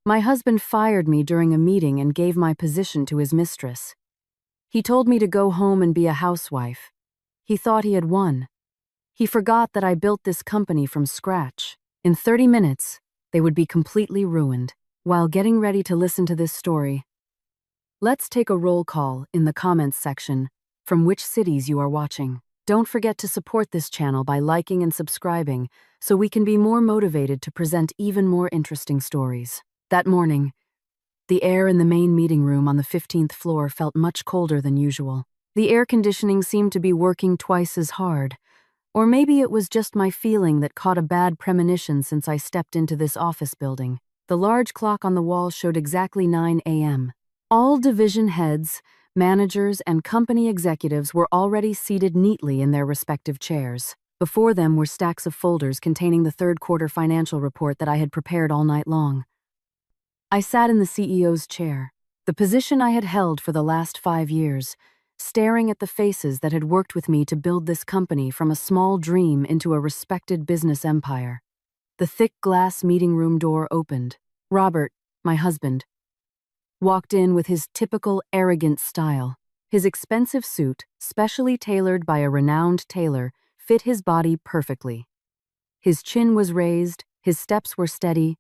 My husband fired me during a meeting and gave my position to his mistress. He told me to go home and be a housewife. He thought he had won. He forgot that I built this company from scratch. In 30 minutes, they would be completely ruined. While getting ready to listen to this story, let's take a roll call in the comments section from which cities you are watching. Don't forget to support this channel by liking and subscribing so we can be more motivated to present even more interesting stories. That morning, the air in the main meeting room on the 15th floor felt much colder than usual. The air conditioning seemed to be working twice as hard. Or maybe it was just my feeling that caught a bad premonition since I stepped into this office building. The large clock on the wall showed exactly 9 a.m. All division heads, managers, and company executives were already seated neatly in their respective chairs. Before them were stacks of folders containing the third quarter financial report that I had prepared all night long. I sat in the CEO's chair, the position I had held for the last 5 years, staring at the faces that had worked with me to build this company from a small dream into a respected business empire. The thick glass meeting room door opened. Robert, my husband, walked in with his typical arrogant style. His expensive suit, specially tailored by a renowned tailor, fit his body perfectly. His chin was raised, his steps were steady,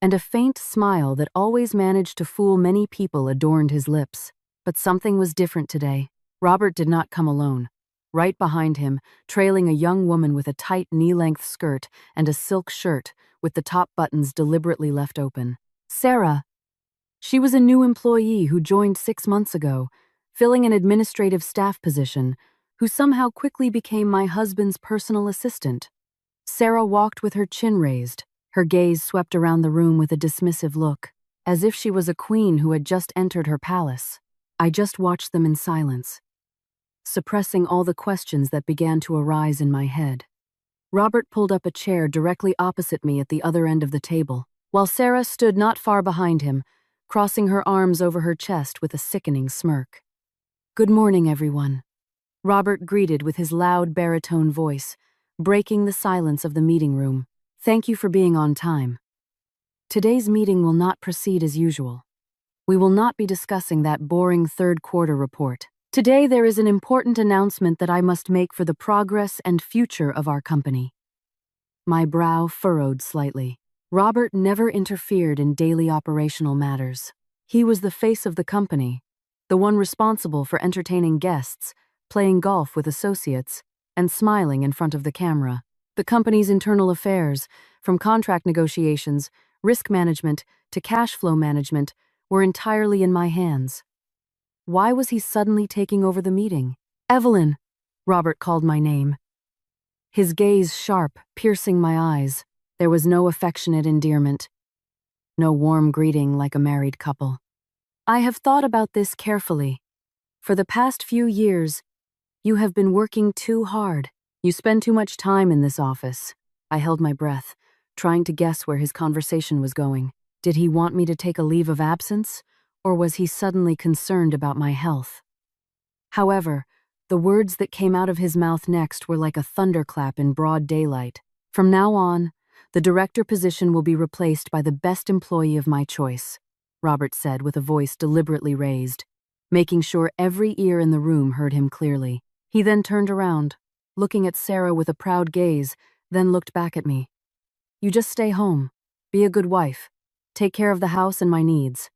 and a faint smile that always managed to fool many people adorned his lips. But something was different today. Robert did not come alone. Right behind him, trailing a young woman with a tight knee-length skirt and a silk shirt with the top buttons deliberately left open. Sarah. She was a new employee who joined 6 months ago, filling an administrative staff position, who somehow quickly became my husband's personal assistant. Sarah walked with her chin raised, her gaze swept around the room with a dismissive look, as if she was a queen who had just entered her palace. I just watched them in silence, suppressing all the questions that began to arise in my head. Robert pulled up a chair directly opposite me at the other end of the table, while Sarah stood not far behind him, crossing her arms over her chest with a sickening smirk. "Good morning, everyone," Robert greeted with his loud baritone voice, breaking the silence of the meeting room. "Thank you for being on time. Today's meeting will not proceed as usual. We will not be discussing that boring third quarter report. Today there is an important announcement that I must make for the progress and future of our company." My brow furrowed slightly. Robert never interfered in daily operational matters. He was the face of the company, the one responsible for entertaining guests, playing golf with associates, and smiling in front of the camera. The company's internal affairs, from contract negotiations, risk management, to cash flow management, were entirely in my hands. Why was he suddenly taking over the meeting? "Evelyn," Robert called my name. His gaze sharp, piercing my eyes. There was no affectionate endearment, no warm greeting like a married couple. "I have thought about this carefully. For the past few years, you have been working too hard. You spend too much time in this office." I held my breath, trying to guess where his conversation was going. Did he want me to take a leave of absence, or was he suddenly concerned about my health? However, the words that came out of his mouth next were like a thunderclap in broad daylight. "From now on, the director position will be replaced by the best employee of my choice," Robert said with a voice deliberately raised, making sure every ear in the room heard him clearly. He then turned around, looking at Sarah with a proud gaze, then looked back at me. "You just stay home, be a good wife, take care of the house and my needs.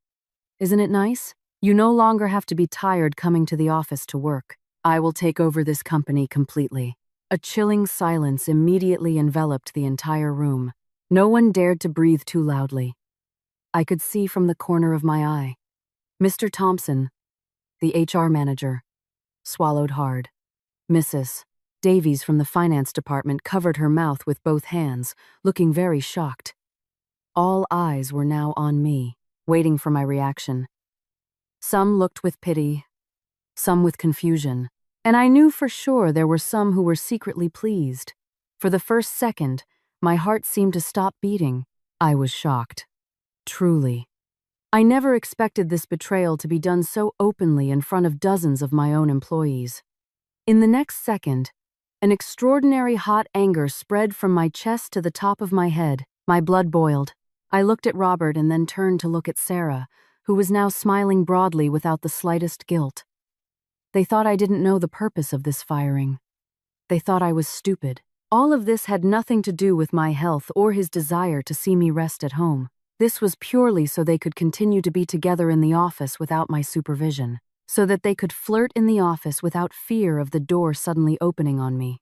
Isn't it nice? You no longer have to be tired coming to the office to work. I will take over this company completely." A chilling silence immediately enveloped the entire room. No one dared to breathe too loudly. I could see from the corner of my eye. Mr. Thompson, the HR manager, swallowed hard. Mrs. Davies from the finance department covered her mouth with both hands, looking very shocked. All eyes were now on me, waiting for my reaction. Some looked with pity, some with confusion, and I knew for sure there were some who were secretly pleased. For the first second, my heart seemed to stop beating. I was shocked. Truly. I never expected this betrayal to be done so openly in front of dozens of my own employees. In the next second, an extraordinary hot anger spread from my chest to the top of my head. My blood boiled. I looked at Robert and then turned to look at Sarah, who was now smiling broadly without the slightest guilt. They thought I didn't know the purpose of this firing. They thought I was stupid. All of this had nothing to do with my health or his desire to see me rest at home. This was purely so they could continue to be together in the office without my supervision, so that they could flirt in the office without fear of the door suddenly opening on me.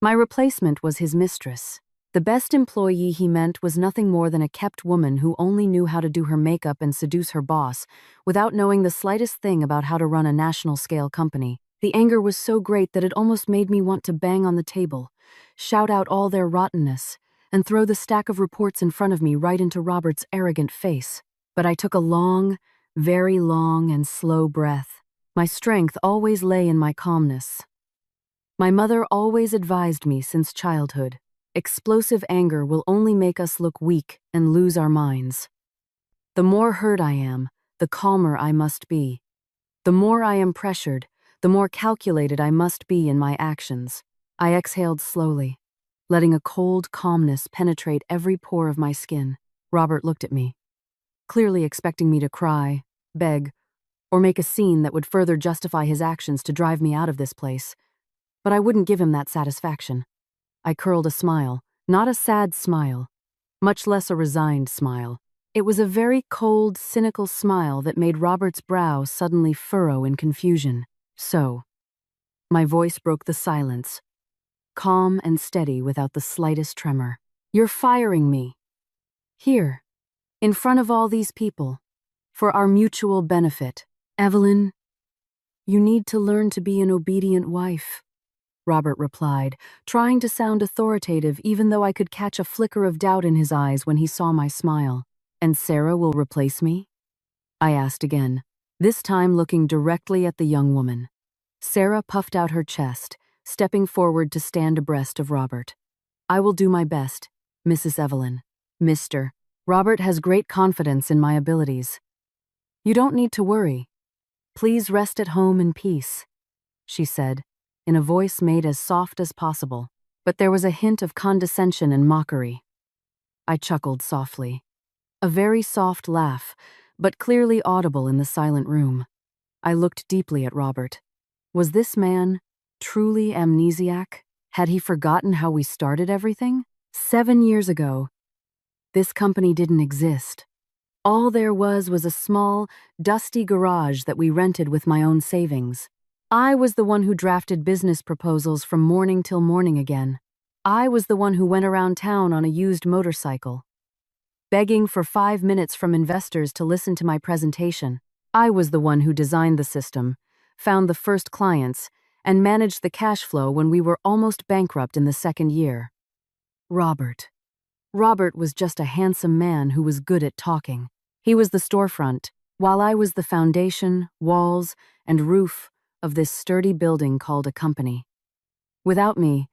My replacement was his mistress. The best employee he meant was nothing more than a kept woman who only knew how to do her makeup and seduce her boss without knowing the slightest thing about how to run a national-scale company. The anger was so great that it almost made me want to bang on the table, shout out all their rottenness, and throw the stack of reports in front of me right into Robert's arrogant face. But I took a long, very long and slow breath. My strength always lay in my calmness. My mother always advised me since childhood, explosive anger will only make us look weak and lose our minds. The more hurt I am, the calmer I must be. The more I am pressured, the more calculated I must be in my actions. I exhaled slowly, letting a cold calmness penetrate every pore of my skin. Robert looked at me, clearly expecting me to cry, beg, or make a scene that would further justify his actions to drive me out of this place. But I wouldn't give him that satisfaction. I curled a smile, not a sad smile, much less a resigned smile. It was a very cold, cynical smile that made Robert's brow suddenly furrow in confusion. So, my voice broke the silence, calm and steady without the slightest tremor. You're firing me. Here, in front of all these people, for our mutual benefit. Evelyn, you need to learn to be an obedient wife, Robert replied, trying to sound authoritative even though I could catch a flicker of doubt in his eyes when he saw my smile. And Sarah will replace me? I asked again, this time looking directly at the young woman. Sarah puffed out her chest, stepping forward to stand abreast of Robert. I will do my best, Mrs. Evelyn. Mr. Robert has great confidence in my abilities. You don't need to worry. Please rest at home in peace, she said, in a voice made as soft as possible, but there was a hint of condescension and mockery. I chuckled softly. A very soft laugh, but clearly audible in the silent room. I looked deeply at Robert. Was this man truly amnesiac? Had he forgotten how we started everything? 7 years ago, this company didn't exist. All there was a small, dusty garage that we rented with my own savings. I was the one who drafted business proposals from morning till morning again. I was the one who went around town on a used motorcycle, begging for 5 minutes from investors to listen to my presentation. I was the one who designed the system, found the first clients, and managed the cash flow when we were almost bankrupt in the 2nd year. Robert was just a handsome man who was good at talking. He was the storefront, while I was the foundation, walls, and roof of this sturdy building called a company. Without me,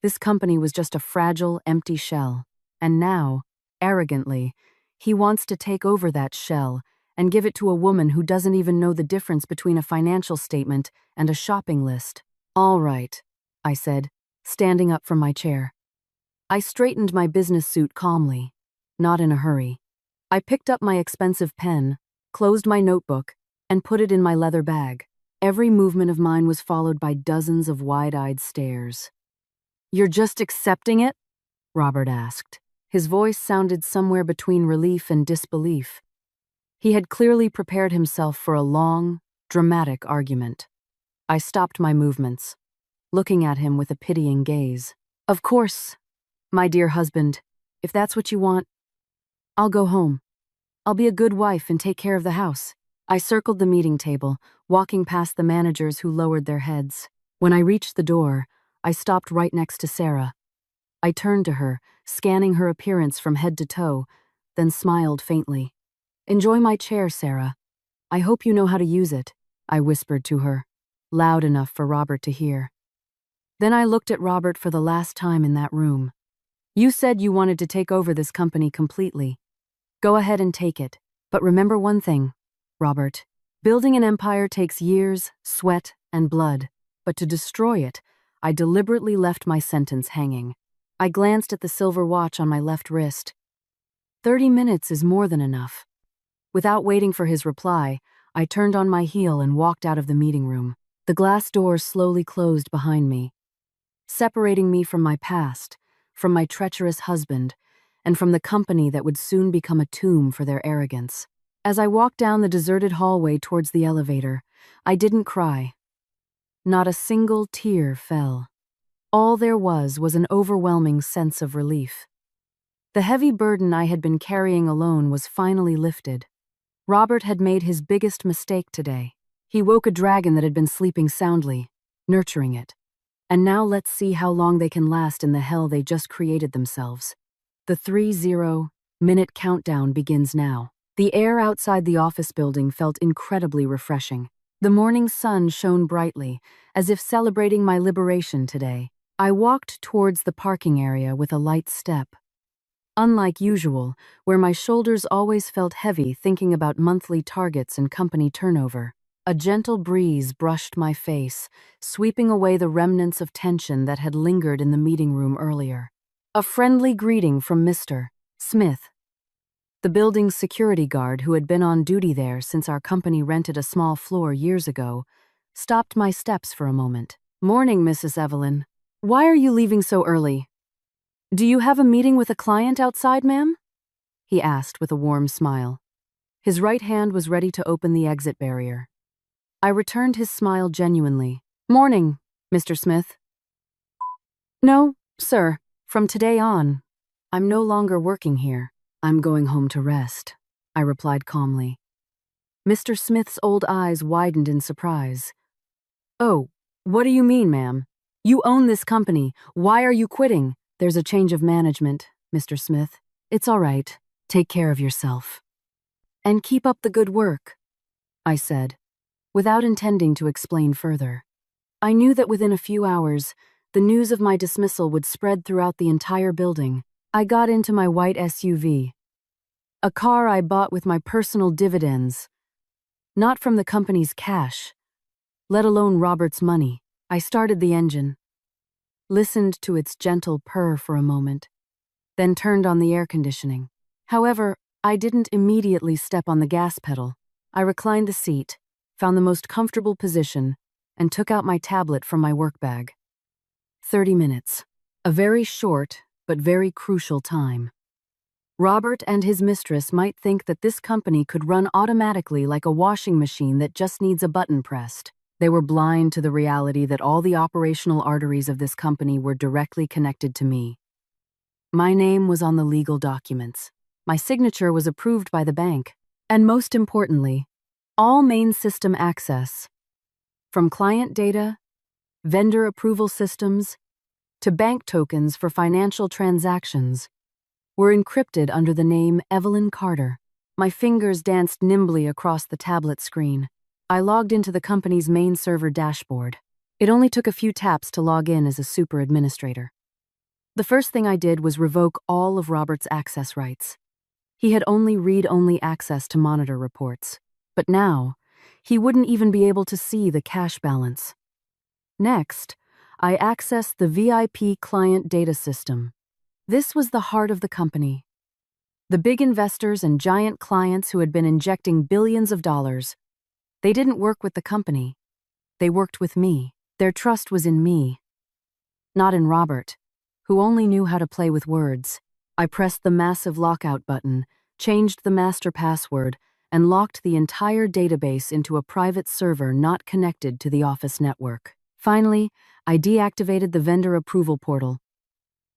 this company was just a fragile, empty shell, and now, arrogantly, he wants to take over that shell and give it to a woman who doesn't even know the difference between a financial statement and a shopping list. All right, I said, standing up from my chair. I straightened my business suit calmly, not in a hurry. I picked up my expensive pen, closed my notebook, and put it in my leather bag. Every movement of mine was followed by dozens of wide-eyed stares. You're just accepting it? Robert asked. His voice sounded somewhere between relief and disbelief. He had clearly prepared himself for a long, dramatic argument. I stopped my movements, looking at him with a pitying gaze. Of course, my dear husband, if that's what you want, I'll go home. I'll be a good wife and take care of the house. I circled the meeting table, walking past the managers who lowered their heads. When I reached the door, I stopped right next to Sarah. I turned to her, scanning her appearance from head to toe, then smiled faintly. Enjoy my chair, Sarah. I hope you know how to use it, I whispered to her, loud enough for Robert to hear. Then I looked at Robert for the last time in that room. You said you wanted to take over this company completely. Go ahead and take it. But remember one thing, Robert. Building an empire takes years, sweat, and blood. But to destroy it, I deliberately left my sentence hanging. I glanced at the silver watch on my left wrist. 30 minutes is more than enough. Without waiting for his reply, I turned on my heel and walked out of the meeting room. The glass doors slowly closed behind me, separating me from my past, from my treacherous husband, and from the company that would soon become a tomb for their arrogance. As I walked down the deserted hallway towards the elevator, I didn't cry. Not a single tear fell. All there was an overwhelming sense of relief. The heavy burden I had been carrying alone was finally lifted. Robert had made his biggest mistake today. He woke a dragon that had been sleeping soundly, nurturing it. And now let's see how long they can last in the hell they just created themselves. The 30-minute countdown begins now. The air outside the office building felt incredibly refreshing. The morning sun shone brightly, as if celebrating my liberation today. I walked towards the parking area with a light step. Unlike usual, where my shoulders always felt heavy thinking about monthly targets and company turnover, a gentle breeze brushed my face, sweeping away the remnants of tension that had lingered in the meeting room earlier. A friendly greeting from Mr. Smith, the building's security guard who had been on duty there since our company rented a small floor years ago, stopped my steps for a moment. "Morning, Mrs. Evelyn. Why are you leaving so early? Do you have a meeting with a client outside, ma'am?" he asked with a warm smile. His right hand was ready to open the exit barrier. I returned his smile genuinely. "Morning, Mr. Smith." "No, sir. From today on, I'm no longer working here. I'm going home to rest," I replied calmly. Mr. Smith's old eyes widened in surprise. "Oh, what do you mean, ma'am? You own this company. Why are you quitting?" "There's a change of management, Mr. Smith. It's all right. Take care of yourself. And keep up the good work," I said, without intending to explain further. I knew that within a few hours, the news of my dismissal would spread throughout the entire building. I got into my white SUV, a car I bought with my personal dividends, not from the company's cash, let alone Robert's money. I started the engine, listened to its gentle purr for a moment, then turned on the air conditioning. However, I didn't immediately step on the gas pedal. I reclined the seat, found the most comfortable position, and took out my tablet from my work bag. 30 minutes. A very short, but very crucial time. Robert and his mistress might think that this company could run automatically like a washing machine that just needs a button pressed. They were blind to the reality that all the operational arteries of this company were directly connected to me. My name was on the legal documents. My signature was approved by the bank. And most importantly, all main system access, from client data, vendor approval systems, to bank tokens for financial transactions, were encrypted under the name Evelyn Carter. My fingers danced nimbly across the tablet screen. I logged into the company's main server dashboard. It only took a few taps to log in as a super administrator. The first thing I did was revoke all of Robert's access rights. He had only read-only access to monitor reports. But now, he wouldn't even be able to see the cash balance. Next, I accessed the VIP client data system. This was the heart of the company. The big investors and giant clients who had been injecting billions of dollars. They didn't work with the company. They worked with me. Their trust was in me, not in Robert, who only knew how to play with words. I pressed the massive lockout button, changed the master password, and locked the entire database into a private server not connected to the office network. Finally, I deactivated the vendor approval portal.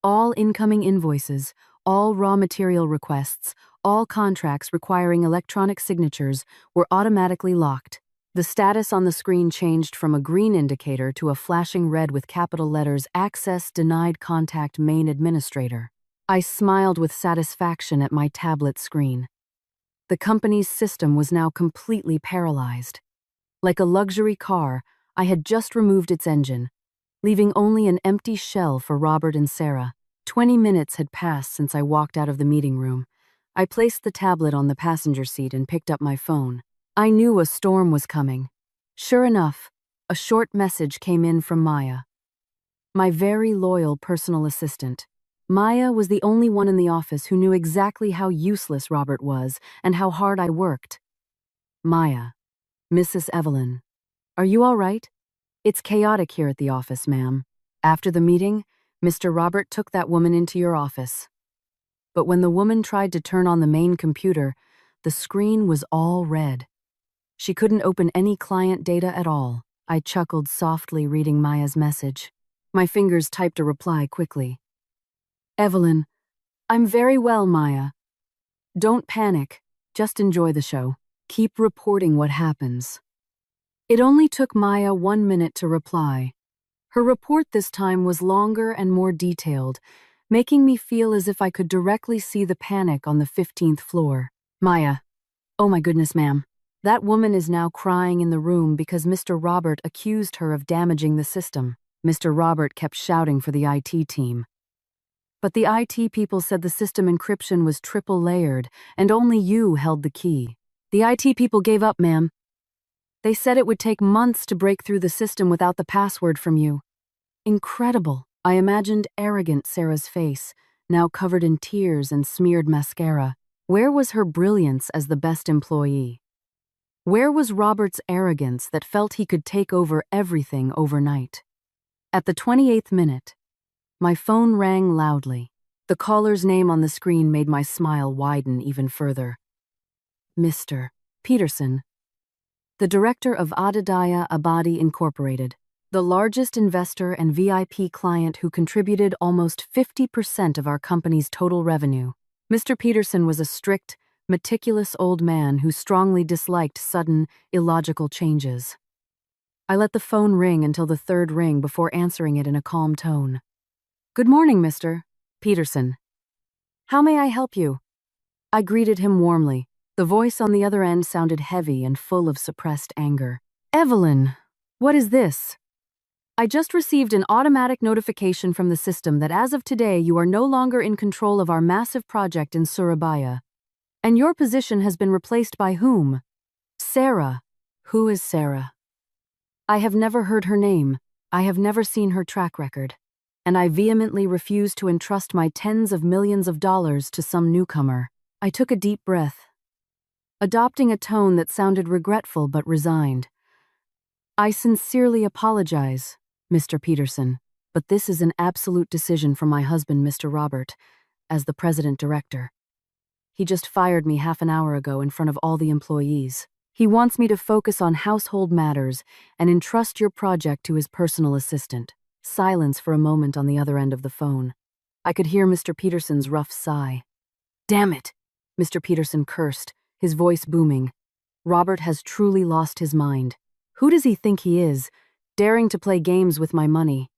All incoming invoices, all raw material requests, all contracts requiring electronic signatures were automatically locked. The status on the screen changed from a green indicator to a flashing red with capital letters "Access Denied Contact Main Administrator." I smiled with satisfaction at my tablet screen. The company's system was now completely paralyzed. Like a luxury car, I had just removed its engine, leaving only an empty shell for Robert and Sarah. 20 minutes had passed since I walked out of the meeting room. I placed the tablet on the passenger seat and picked up my phone. I knew a storm was coming. Sure enough, a short message came in from Maya, my very loyal personal assistant. Maya was the only one in the office who knew exactly how useless Robert was and how hard I worked. Maya, Mrs. Evelyn, are you all right? It's chaotic here at the office, ma'am. After the meeting, Mr. Robert took that woman into your office. But when the woman tried to turn on the main computer, the screen was all red. She couldn't open any client data at all. I chuckled softly, reading Maya's message. My fingers typed a reply quickly. Evelyn, I'm very well, Maya. Don't panic. Just enjoy the show. Keep reporting what happens. It only took Maya 1 minute to reply. Her report this time was longer and more detailed, making me feel as if I could directly see the panic on the 15th floor. Maya, oh my goodness, ma'am. That woman is now crying in the room because Mr. Robert accused her of damaging the system. Mr. Robert kept shouting for the IT team. But the IT people said the system encryption was triple layered and only you held the key. The IT people gave up, ma'am. They said it would take months to break through the system without the password from you. Incredible. I imagined arrogant Sarah's face, now covered in tears and smeared mascara. Where was her brilliance as the best employee? Where was Robert's arrogance that felt he could take over everything overnight? At the 28th minute, my phone rang loudly. The caller's name on the screen made my smile widen even further. Mr. Peterson, the director of Adidaya Abadi Incorporated, the largest investor and VIP client who contributed almost 50% of our company's total revenue. Mr. Peterson was a strict, meticulous old man who strongly disliked sudden, illogical changes. I let the phone ring until the third ring before answering it in a calm tone. Good morning, Mr. Peterson. How may I help you? I greeted him warmly. The voice on the other end sounded heavy and full of suppressed anger. Evelyn, what is this? I just received an automatic notification from the system that as of today you are no longer in control of our massive project in Surabaya. And your position has been replaced by whom? Sarah. Who is Sarah? I have never heard her name. I have never seen her track record. And I vehemently refuse to entrust my tens of millions of dollars to some newcomer. I took a deep breath, adopting a tone that sounded regretful but resigned. I sincerely apologize, Mr. Peterson, but this is an absolute decision from my husband, Mr. Robert, as the president-director. He just fired me half an hour ago in front of all the employees. He wants me to focus on household matters and entrust your project to his personal assistant. Silence for a moment on the other end of the phone. I could hear Mr. Peterson's rough sigh. Damn it, Mr. Peterson cursed, his voice booming. Robert has truly lost his mind. Who does he think he is, daring to play games with my money?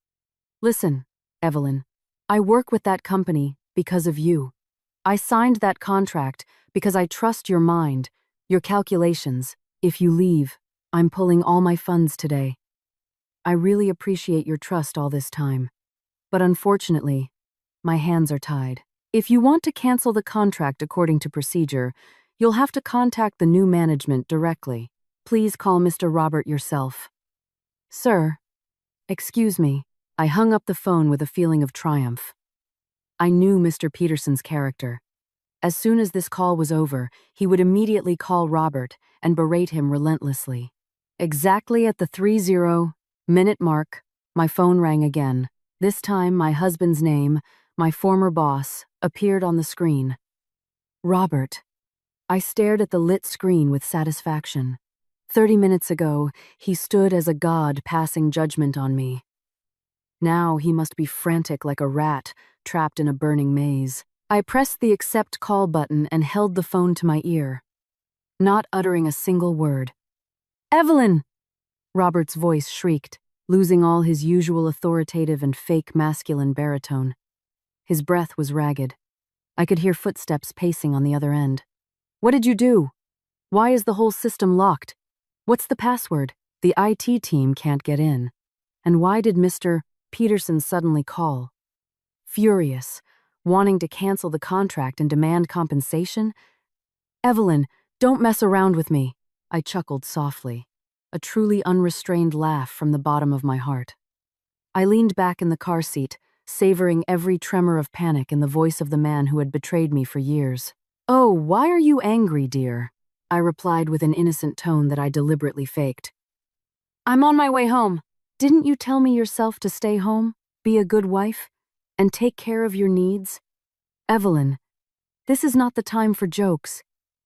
Listen, Evelyn, I work with that company because of you. I signed that contract because I trust your mind, your calculations. If you leave, I'm pulling all my funds today. I really appreciate your trust all this time. But unfortunately, my hands are tied. If you want to cancel the contract according to procedure, you'll have to contact the new management directly. Please call Mr. Robert yourself. Sir, excuse me. I hung up the phone with a feeling of triumph. I knew Mr. Peterson's character. As soon as this call was over, he would immediately call Robert and berate him relentlessly. Exactly at the 30-minute mark, my phone rang again. This time, my husband's name, my former boss, appeared on the screen. Robert. I stared at the lit screen with satisfaction. 30 minutes ago, he stood as a god passing judgment on me. Now he must be frantic like a rat trapped in a burning maze. I pressed the accept call button and held the phone to my ear, not uttering a single word. Evelyn! Robert's voice shrieked, losing all his usual authoritative and fake masculine baritone. His breath was ragged. I could hear footsteps pacing on the other end. What did you do? Why is the whole system locked? What's the password? The IT team can't get in. And why did Mr. Peterson suddenly call? Furious, wanting to cancel the contract and demand compensation? Evelyn, don't mess around with me. I chuckled softly, a truly unrestrained laugh from the bottom of my heart. I leaned back in the car seat, savoring every tremor of panic in the voice of the man who had betrayed me for years. "Oh, why are you angry, dear?" I replied with an innocent tone that I deliberately faked. "I'm on my way home. Didn't you tell me yourself to stay home, be a good wife, and take care of your needs? Evelyn, this is not the time for jokes.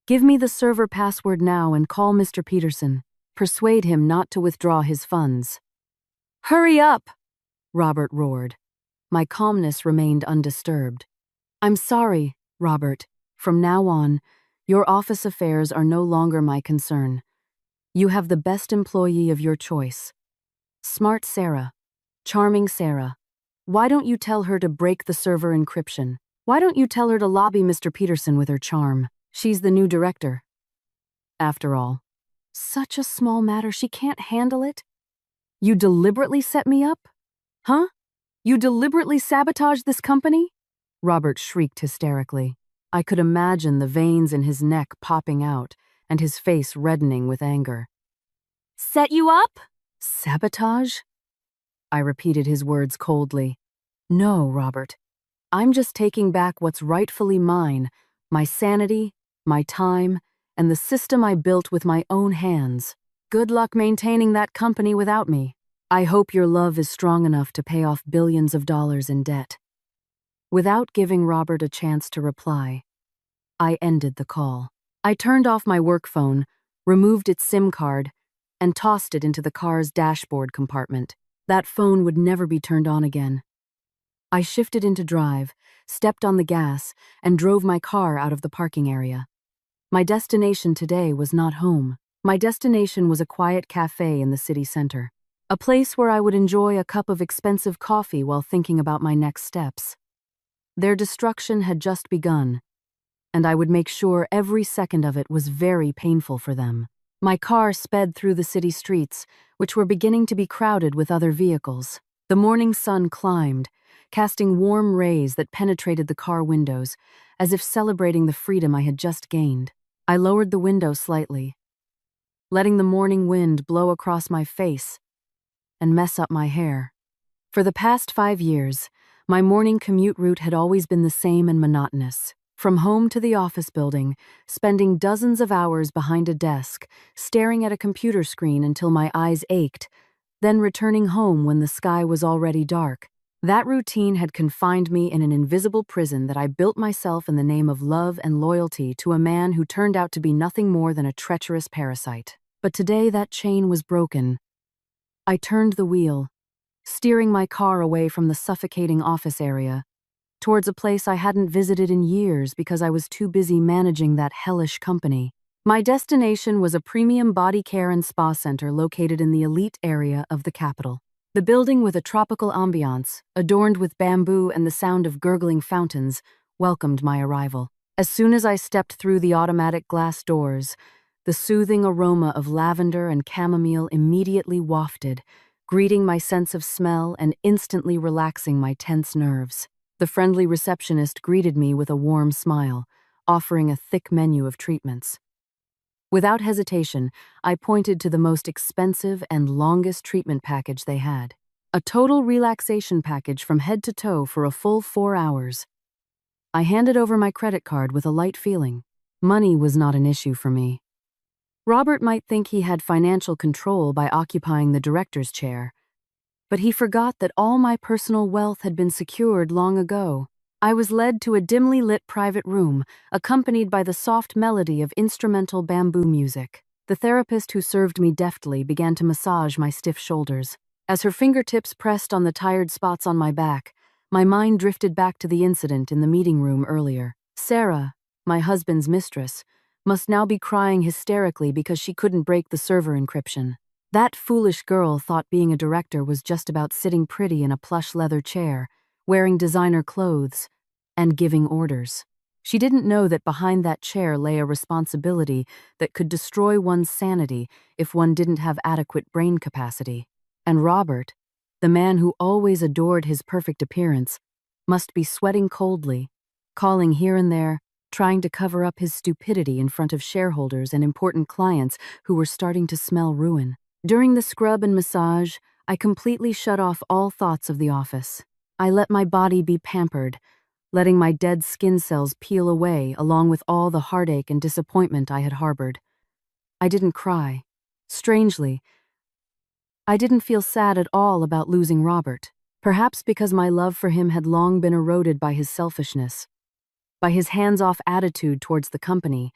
Give me the server password now and call Mr. Peterson. Persuade him not to withdraw his funds." "Hurry up!" Robert roared. My calmness remained undisturbed. "I'm sorry, Robert. From now on, your office affairs are no longer my concern. You have the best employee of your choice. Smart Sarah. Charming Sarah. Why don't you tell her to break the server encryption? Why don't you tell her to lobby Mr. Peterson with her charm? She's the new director. After all, such a small matter, she can't handle it? You deliberately set me up? Huh? You deliberately sabotaged this company?" Robert shrieked hysterically. I could imagine the veins in his neck popping out and his face reddening with anger. "Set you up? Sabotage?" I repeated his words coldly. "No, Robert. I'm just taking back what's rightfully mine, my sanity, my time, and the system I built with my own hands. Good luck maintaining that company without me. I hope your love is strong enough to pay off billions of dollars in debt." Without giving Robert a chance to reply, I ended the call. I turned off my work phone, removed its SIM card, and tossed it into the car's dashboard compartment. That phone would never be turned on again. I shifted into drive, stepped on the gas, and drove my car out of the parking area. My destination today was not home. My destination was a quiet cafe in the city center, a place where I would enjoy a cup of expensive coffee while thinking about my next steps. Their destruction had just begun, and I would make sure every second of it was very painful for them. My car sped through the city streets, which were beginning to be crowded with other vehicles. The morning sun climbed, casting warm rays that penetrated the car windows, as if celebrating the freedom I had just gained. I lowered the window slightly, letting the morning wind blow across my face and mess up my hair. For the past 5 years, my morning commute route had always been the same and monotonous. From home to the office building, spending dozens of hours behind a desk, staring at a computer screen until my eyes ached, then returning home when the sky was already dark. That routine had confined me in an invisible prison that I built myself in the name of love and loyalty to a man who turned out to be nothing more than a treacherous parasite. But today that chain was broken. I turned the wheel, steering my car away from the suffocating office area, towards a place I hadn't visited in years because I was too busy managing that hellish company. My destination was a premium body care and spa center located in the elite area of the capital. The building with a tropical ambiance, adorned with bamboo and the sound of gurgling fountains, welcomed my arrival. As soon as I stepped through the automatic glass doors, the soothing aroma of lavender and chamomile immediately wafted, greeting my sense of smell and instantly relaxing my tense nerves. The friendly receptionist greeted me with a warm smile, offering a thick menu of treatments. Without hesitation, I pointed to the most expensive and longest treatment package they had. A total relaxation package from head to toe for a full 4 hours. I handed over my credit card with a light feeling. Money was not an issue for me. Robert might think he had financial control by occupying the director's chair, but he forgot that all my personal wealth had been secured long ago. I was led to a dimly lit private room, accompanied by the soft melody of instrumental bamboo music. The therapist who served me deftly began to massage my stiff shoulders. As her fingertips pressed on the tired spots on my back, my mind drifted back to the incident in the meeting room earlier. Sarah, my husband's mistress, must now be crying hysterically because she couldn't break the server encryption. That foolish girl thought being a director was just about sitting pretty in a plush leather chair, wearing designer clothes, and giving orders. She didn't know that behind that chair lay a responsibility that could destroy one's sanity if one didn't have adequate brain capacity. And Robert, the man who always adored his perfect appearance, must be sweating coldly, calling here and there, trying to cover up his stupidity in front of shareholders and important clients who were starting to smell ruin. During the scrub and massage, I completely shut off all thoughts of the office. I let my body be pampered, letting my dead skin cells peel away along with all the heartache and disappointment I had harbored. I didn't cry. Strangely, I didn't feel sad at all about losing Robert, perhaps because my love for him had long been eroded by his selfishness, by his hands-off attitude towards the company,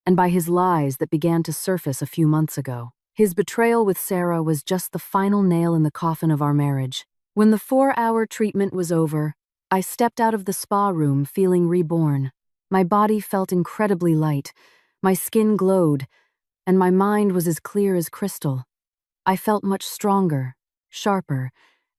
and by his lies that began to surface a few months ago. His betrayal with Sarah was just the final nail in the coffin of our marriage. When the 4-hour treatment was over, I stepped out of the spa room feeling reborn. My body felt incredibly light, my skin glowed, and my mind was as clear as crystal. I felt much stronger, sharper,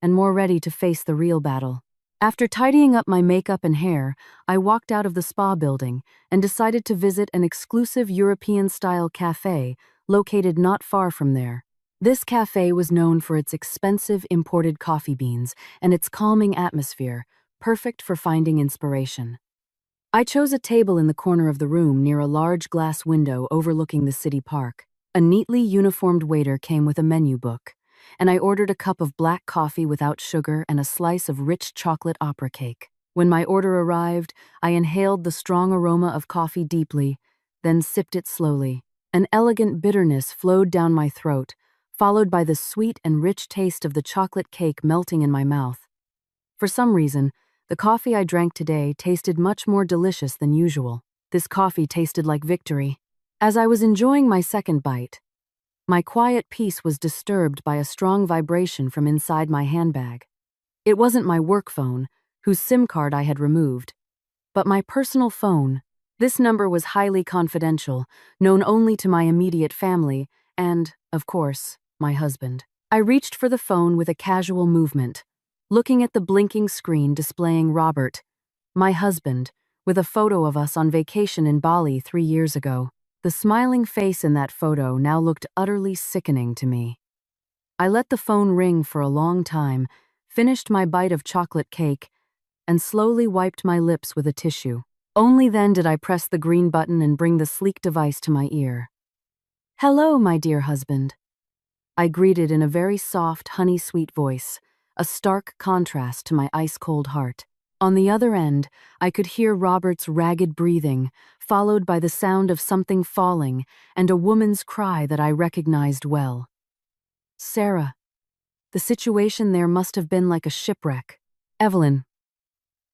and more ready to face the real battle. After tidying up my makeup and hair, I walked out of the spa building and decided to visit an exclusive European-style cafe located not far from there. This cafe was known for its expensive imported coffee beans and its calming atmosphere, perfect for finding inspiration. I chose a table in the corner of the room near a large glass window overlooking the city park. A neatly uniformed waiter came with a menu book, and I ordered a cup of black coffee without sugar and a slice of rich chocolate opera cake. When my order arrived, I inhaled the strong aroma of coffee deeply, then sipped it slowly. An elegant bitterness flowed down my throat, followed by the sweet and rich taste of the chocolate cake melting in my mouth. For some reason, the coffee I drank today tasted much more delicious than usual. This coffee tasted like victory. As I was enjoying my second bite, my quiet peace was disturbed by a strong vibration from inside my handbag. It wasn't my work phone, whose SIM card I had removed, but my personal phone. This number was highly confidential, known only to my immediate family and, of course, my husband. I reached for the phone with a casual movement, looking at the blinking screen displaying Robert, my husband, with a photo of us on vacation in Bali 3 years ago. The smiling face in that photo now looked utterly sickening to me. I let the phone ring for a long time, finished my bite of chocolate cake, and slowly wiped my lips with a tissue. Only then did I press the green button and bring the sleek device to my ear. "Hello, my dear husband," I greeted in a very soft, honey-sweet voice, a stark contrast to my ice-cold heart. On the other end, I could hear Robert's ragged breathing, followed by the sound of something falling and a woman's cry that I recognized well. Sarah. The situation there must have been like a shipwreck. "Evelyn,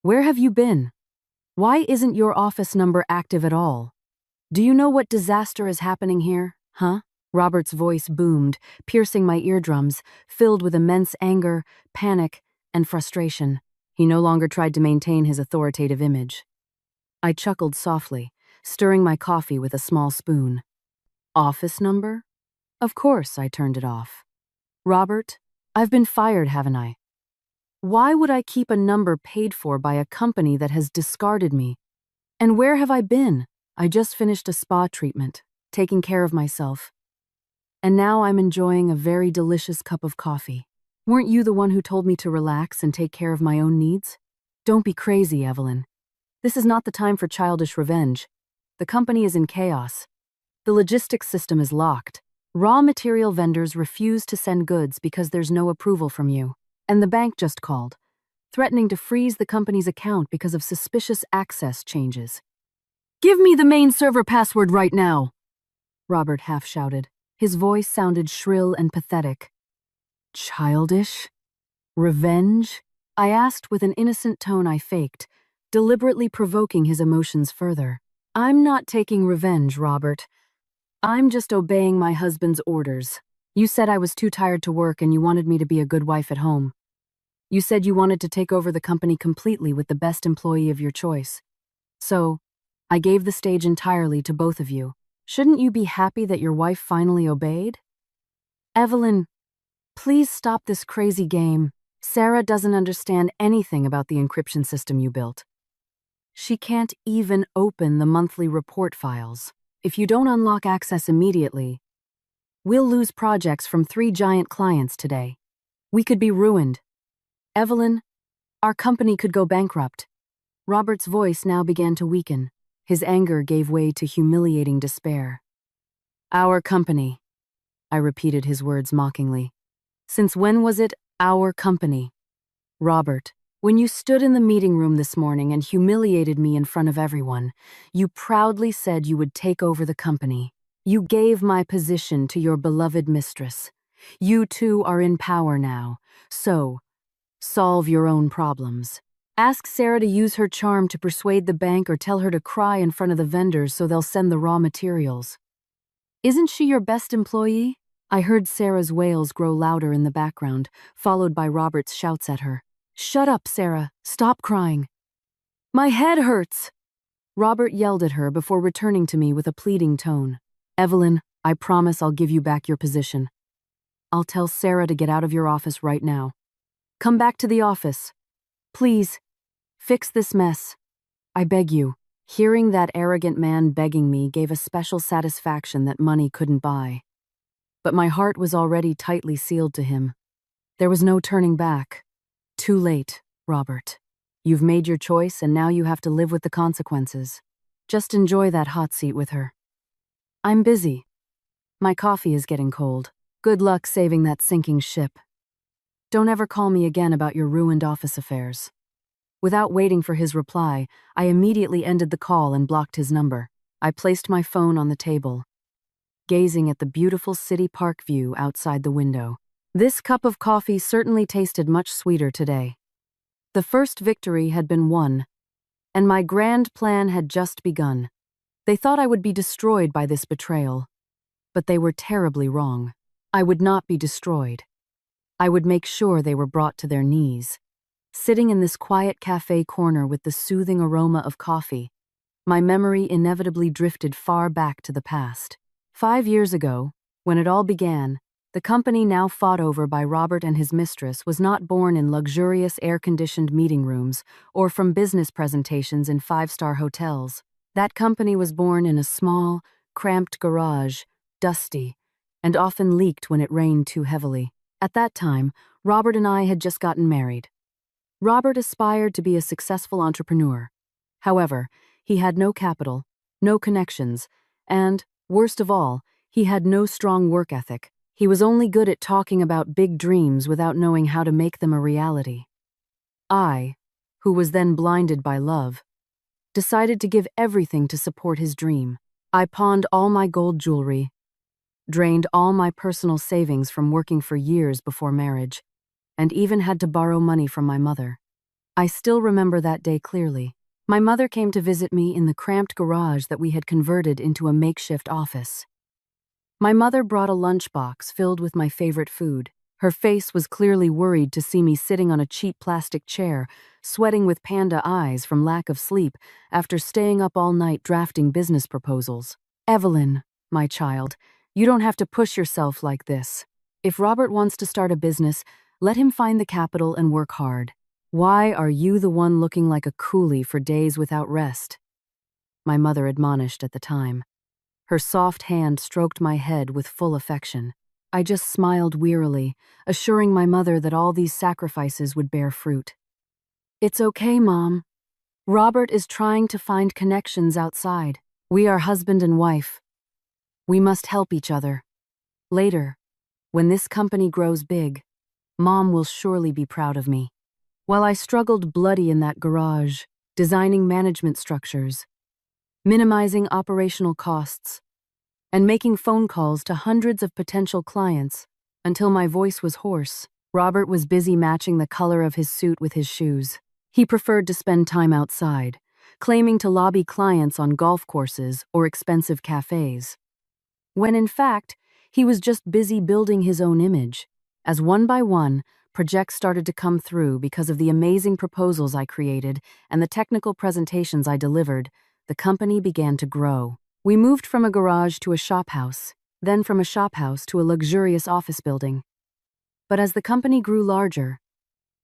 where have you been? Why isn't your office number active at all? Do you know what disaster is happening here, huh?" Robert's voice boomed, piercing my eardrums, filled with immense anger, panic, and frustration. He no longer tried to maintain his authoritative image. I chuckled softly, stirring my coffee with a small spoon. "Office number?" Of course I turned it off. "Robert, I've been fired, haven't I? Why would I keep a number paid for by a company that has discarded me? And where have I been? I just finished a spa treatment, taking care of myself. And now I'm enjoying a very delicious cup of coffee. Weren't you the one who told me to relax and take care of my own needs? Don't be crazy, Evelyn. This is not the time for childish revenge. The company is in chaos. The logistics system is locked. Raw material vendors refuse to send goods because there's no approval from you. And the bank just called, threatening to freeze the company's account because of suspicious access changes. "Give me the main server password right now," Robert half shouted. His voice sounded shrill and pathetic. "Childish? Revenge?" I asked with an innocent tone I faked, deliberately provoking his emotions further. "I'm not taking revenge, Robert. I'm just obeying my husband's orders. You said I was too tired to work and you wanted me to be a good wife at home. You said you wanted to take over the company completely with the best employee of your choice. So, I gave the stage entirely to both of you. Shouldn't you be happy that your wife finally obeyed?" "Evelyn, please stop this crazy game. Sarah doesn't understand anything about the encryption system you built. She can't even open the monthly report files. If you don't unlock access immediately, we'll lose projects from 3 giant clients today. We could be ruined. Evelyn, our company could go bankrupt." Robert's voice now began to weaken. His anger gave way to humiliating despair. "Our company," I repeated his words mockingly. "Since when was it our company? Robert, When you stood in the meeting room this morning and humiliated me in front of everyone, you proudly said you would take over the company. You gave my position to your beloved mistress. You two are in power now, so solve your own problems. Ask Sarah to use her charm to persuade the bank or tell her to cry in front of the vendors so they'll send the raw materials. Isn't she your best employee? I heard Sarah's wails grow louder in the background, followed by Robert's shouts at her. Shut up, Sarah. Stop crying. My head hurts. Robert yelled at her before returning to me with a pleading tone. Evelyn, I promise I'll give you back your position. I'll tell Sarah to get out of your office right now. Come back to the office. Please, fix this mess. I beg you. Hearing that arrogant man begging me gave a special satisfaction that money couldn't buy. But my heart was already tightly sealed to him. There was no turning back. Too late, Robert. You've made your choice and now you have to live with the consequences. Just enjoy that hot seat with her. I'm busy. My coffee is getting cold. Good luck saving that sinking ship. Don't ever call me again about your ruined office affairs. Without waiting for his reply, I immediately ended the call and blocked his number. I placed my phone on the table, gazing at the beautiful city park view outside the window. This cup of coffee certainly tasted much sweeter today. The first victory had been won, and my grand plan had just begun. They thought I would be destroyed by this betrayal, but they were terribly wrong. I would not be destroyed. I would make sure they were brought to their knees. Sitting in this quiet cafe corner with the soothing aroma of coffee, my memory inevitably drifted far back to the past. 5 years ago, when it all began, the company now fought over by Robert and his mistress was not born in luxurious air-conditioned meeting rooms or from business presentations in 5-star hotels. That company was born in a small, cramped garage, dusty, and often leaked when it rained too heavily. At that time, Robert and I had just gotten married. Robert aspired to be a successful entrepreneur. However, he had no capital, no connections, and, worst of all, he had no strong work ethic. He was only good at talking about big dreams without knowing how to make them a reality. I, who was then blinded by love, decided to give everything to support his dream. I pawned all my gold jewelry, drained all my personal savings from working for years before marriage, and even had to borrow money from my mother. I still remember that day clearly. My mother came to visit me in the cramped garage that we had converted into a makeshift office. My mother brought a lunchbox filled with my favorite food. Her face was clearly worried to see me sitting on a cheap plastic chair, sweating with panda eyes from lack of sleep after staying up all night drafting business proposals. Evelyn, my child, you don't have to push yourself like this. If Robert wants to start a business, let him find the capital and work hard. Why are you the one looking like a coolie for days without rest? My mother admonished at the time. Her soft hand stroked my head with full affection. I just smiled wearily, assuring my mother that all these sacrifices would bear fruit. It's okay, Mom. Robert is trying to find connections outside. We are husband and wife. We must help each other. Later, when this company grows big, Mom will surely be proud of me. While I struggled bloody in that garage, designing management structures, minimizing operational costs, and making phone calls to hundreds of potential clients until my voice was hoarse, Robert was busy matching the color of his suit with his shoes. He preferred to spend time outside, claiming to lobby clients on golf courses or expensive cafes, when in fact, he was just busy building his own image. As one by one, projects started to come through because of the amazing proposals I created and the technical presentations I delivered, the company began to grow. We moved from a garage to a shop house, then from a shop house to a luxurious office building. But as the company grew larger,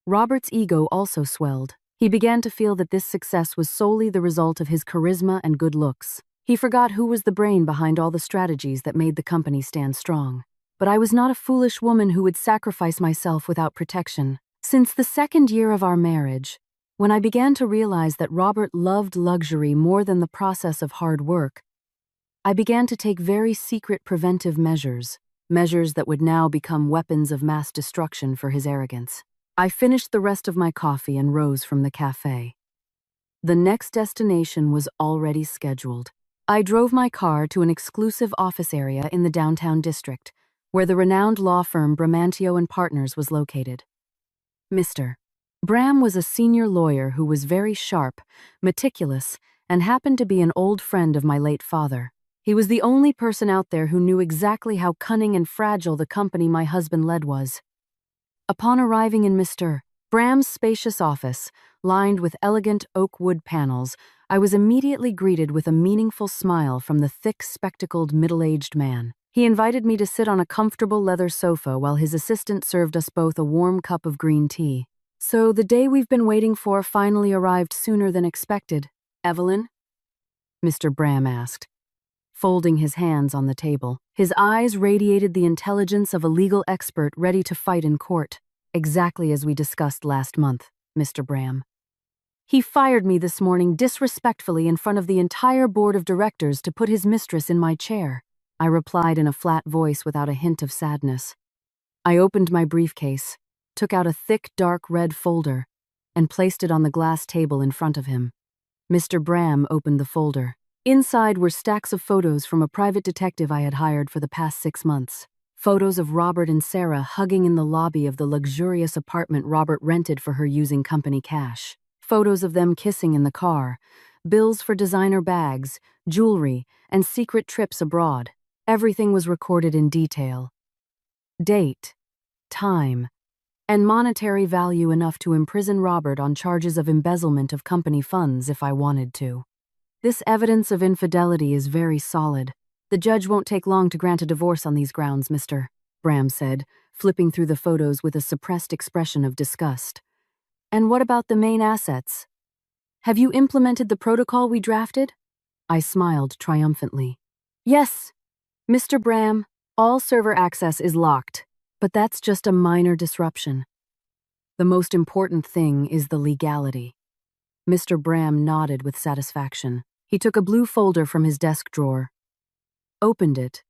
Robert's ego also swelled. He began to feel that this success was solely the result of his charisma and good looks. He forgot who was the brain behind all the strategies that made the company stand strong. But I was not a foolish woman who would sacrifice myself without protection. Since the second year of our marriage, when I began to realize that Robert loved luxury more than the process of hard work, I began to take very secret preventive measures that would now become weapons of mass destruction for his arrogance. I finished the rest of my coffee and rose from the cafe. The next destination was already scheduled. I drove my car to an exclusive office area in the downtown district, where the renowned law firm Bramantio and Partners was located. Mr. Bram was a senior lawyer who was very sharp, meticulous, and happened to be an old friend of my late father. He was the only person out there who knew exactly how cunning and fragile the company my husband led was. Upon arriving in Mr. Bram's spacious office, lined with elegant oak wood panels, I was immediately greeted with a meaningful smile from the thick-spectacled middle-aged man. He invited me to sit on a comfortable leather sofa while his assistant served us both a warm cup of green tea. "So the day we've been waiting for finally arrived sooner than expected, Evelyn?" Mr. Bram asked, folding his hands on the table. His eyes radiated the intelligence of a legal expert ready to fight in court. "Exactly as we discussed last month, Mr. Bram. He fired me this morning disrespectfully in front of the entire board of directors to put his mistress in my chair," I replied in a flat voice without a hint of sadness. I opened my briefcase, took out a thick, dark red folder, and placed it on the glass table in front of him. Mr. Bram opened the folder. Inside were stacks of photos from a private detective I had hired for the past 6 months. Photos of Robert and Sarah hugging in the lobby of the luxurious apartment Robert rented for her using company cash. Photos of them kissing in the car, bills for designer bags, jewelry, and secret trips abroad. Everything was recorded in detail. Date, time, and monetary value enough to imprison Robert on charges of embezzlement of company funds if I wanted to. "This evidence of infidelity is very solid. The judge won't take long to grant a divorce on these grounds, Mr. Bram said, flipping through the photos with a suppressed expression of disgust. "And what about the main assets? Have you implemented the protocol we drafted?" I smiled triumphantly. "Yes, Mr. Bram, all server access is locked, but that's just a minor disruption. The most important thing is the legality." Mr. Bram nodded with satisfaction. He took a blue folder from his desk drawer, opened it,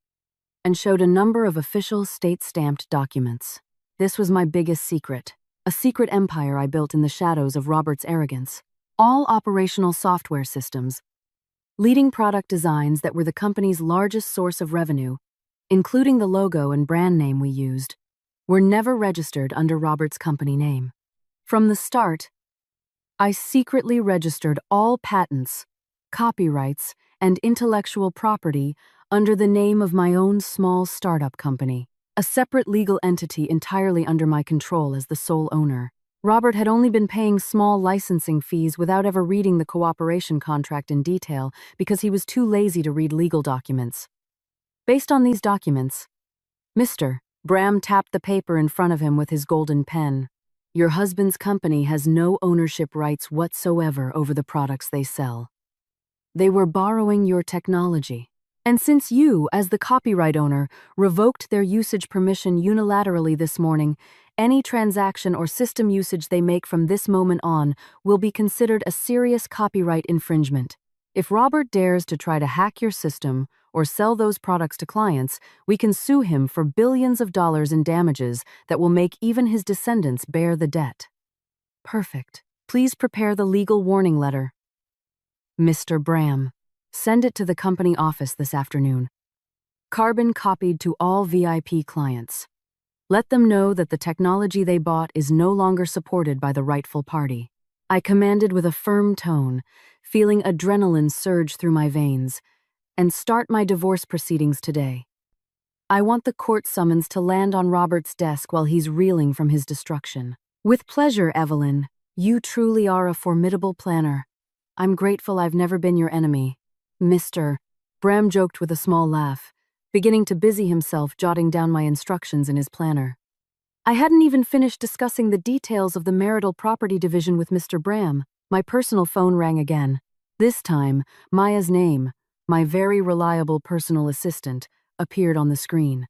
and showed a number of official state-stamped documents. This was my biggest secret, a secret empire I built in the shadows of Robert's arrogance. All operational software systems, leading product designs that were the company's largest source of revenue, including the logo and brand name we used, were never registered under Robert's company name. From the start, I secretly registered all patents, copyrights, and intellectual property under the name of my own small startup company, a separate legal entity entirely under my control as the sole owner. Robert had only been paying small licensing fees without ever reading the cooperation contract in detail because he was too lazy to read legal documents. Based on these documents, Mr. Bram tapped the paper in front of him with his golden pen. "Your husband's company has no ownership rights whatsoever over the products they sell. They were borrowing your technology. And since you, as the copyright owner, revoked their usage permission unilaterally this morning, any transaction or system usage they make from this moment on will be considered a serious copyright infringement. If Robert dares to try to hack your system or sell those products to clients, we can sue him for billions of dollars in damages that will make even his descendants bear the debt." "Perfect. Please prepare the legal warning letter. Mr. Bram, send it to the company office this afternoon. Carbon copied to all VIP clients. Let them know that the technology they bought is no longer supported by the rightful party." I commanded with a firm tone, feeling adrenaline surge through my veins. "And start my divorce proceedings today. I want the court summons to land on Robert's desk while he's reeling from his destruction." "With pleasure, Evelyn. You truly are a formidable planner. I'm grateful I've never been your enemy, Mr. Bram joked with a small laugh, beginning to busy himself jotting down my instructions in his planner. I hadn't even finished discussing the details of the marital property division with Mr. Bram. My personal phone rang again. This time, Maya's name, my very reliable personal assistant, appeared on the screen.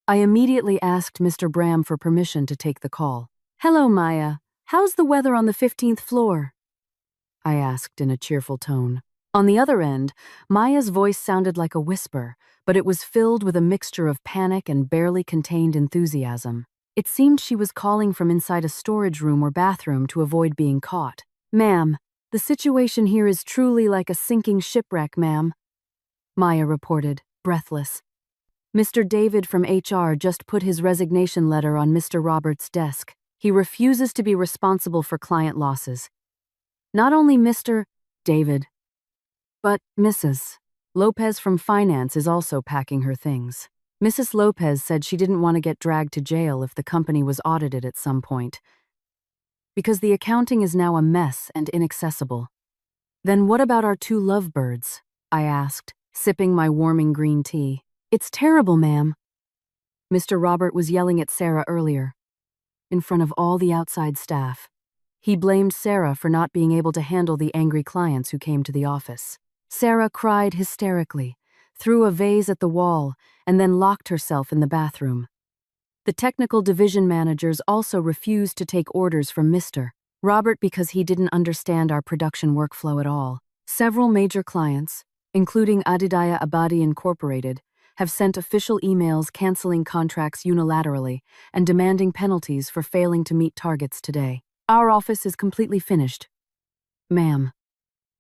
I immediately asked Mr. Bram for permission to take the call. "Hello, Maya. How's the weather on the 15th floor?" I asked in a cheerful tone. On the other end, Maya's voice sounded like a whisper, but it was filled with a mixture of panic and barely contained enthusiasm. It seemed she was calling from inside a storage room or bathroom to avoid being caught. "Ma'am, the situation here is truly like a sinking shipwreck, ma'am," Maya reported, breathless. "Mr. David from HR just put his resignation letter on Mr. Roberts' desk. He refuses to be responsible for client losses. Not only Mr. David, but Mrs. Lopez from finance is also packing her things. Mrs. Lopez said she didn't want to get dragged to jail if the company was audited at some point, because the accounting is now a mess and inaccessible." "Then what about our two lovebirds?" I asked, sipping my warming green tea. "It's terrible, ma'am." Mr. Robert was yelling at Sarah earlier, in front of all the outside staff. He blamed Sarah for not being able to handle the angry clients who came to the office. Sarah cried hysterically, threw a vase at the wall, and then locked herself in the bathroom. The technical division managers also refused to take orders from Mr. Robert because he didn't understand our production workflow at all. Several major clients, including Adidaya Abadi Incorporated, have sent official emails canceling contracts unilaterally and demanding penalties for failing to meet targets today. Our office is completely finished, ma'am.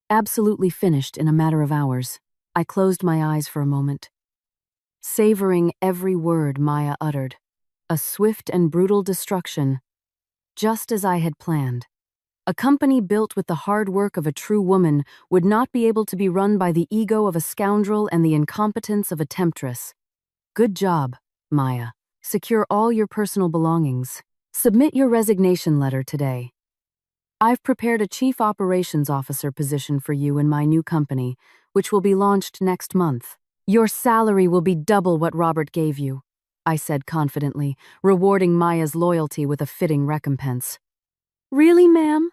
Absolutely finished in a matter of hours. I closed my eyes for a moment, savoring every word Maya uttered. A swift and brutal destruction, just as I had planned. A company built with the hard work of a true woman would not be able to be run by the ego of a scoundrel and the incompetence of a temptress. Good job, Maya. Secure all your personal belongings. Submit your resignation letter today. I've prepared a chief operations officer position for you in my new company, which will be launched next month. Your salary will be double what Robert gave you, I said confidently, rewarding Maya's loyalty with a fitting recompense. Really, ma'am?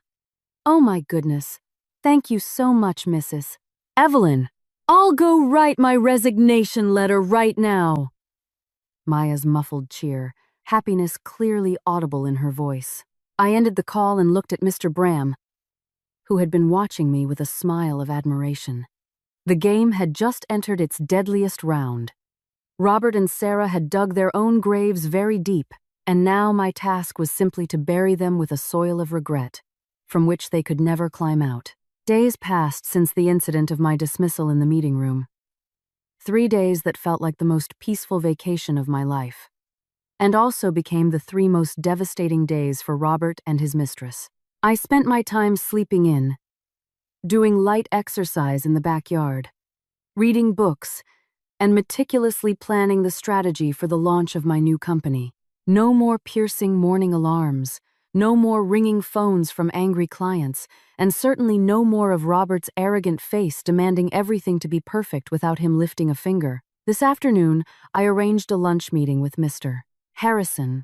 Oh my goodness. Thank you so much, Mrs. Evelyn. I'll go write my resignation letter right now. Maya's muffled cheer, happiness clearly audible in her voice. I ended the call and looked at Mr. Bram, who had been watching me with a smile of admiration. The game had just entered its deadliest round. Robert and Sarah had dug their own graves very deep, and now my task was simply to bury them with a soil of regret, from which they could never climb out. Days passed since the incident of my dismissal in the meeting room. 3 days that felt like the most peaceful vacation of my life, and also became the 3 most devastating days for Robert and his mistress. I spent my time sleeping in, doing light exercise in the backyard, reading books, and meticulously planning the strategy for the launch of my new company. No more piercing morning alarms, no more ringing phones from angry clients, and certainly no more of Robert's arrogant face demanding everything to be perfect without him lifting a finger. This afternoon, I arranged a lunch meeting with Mr. Harrison,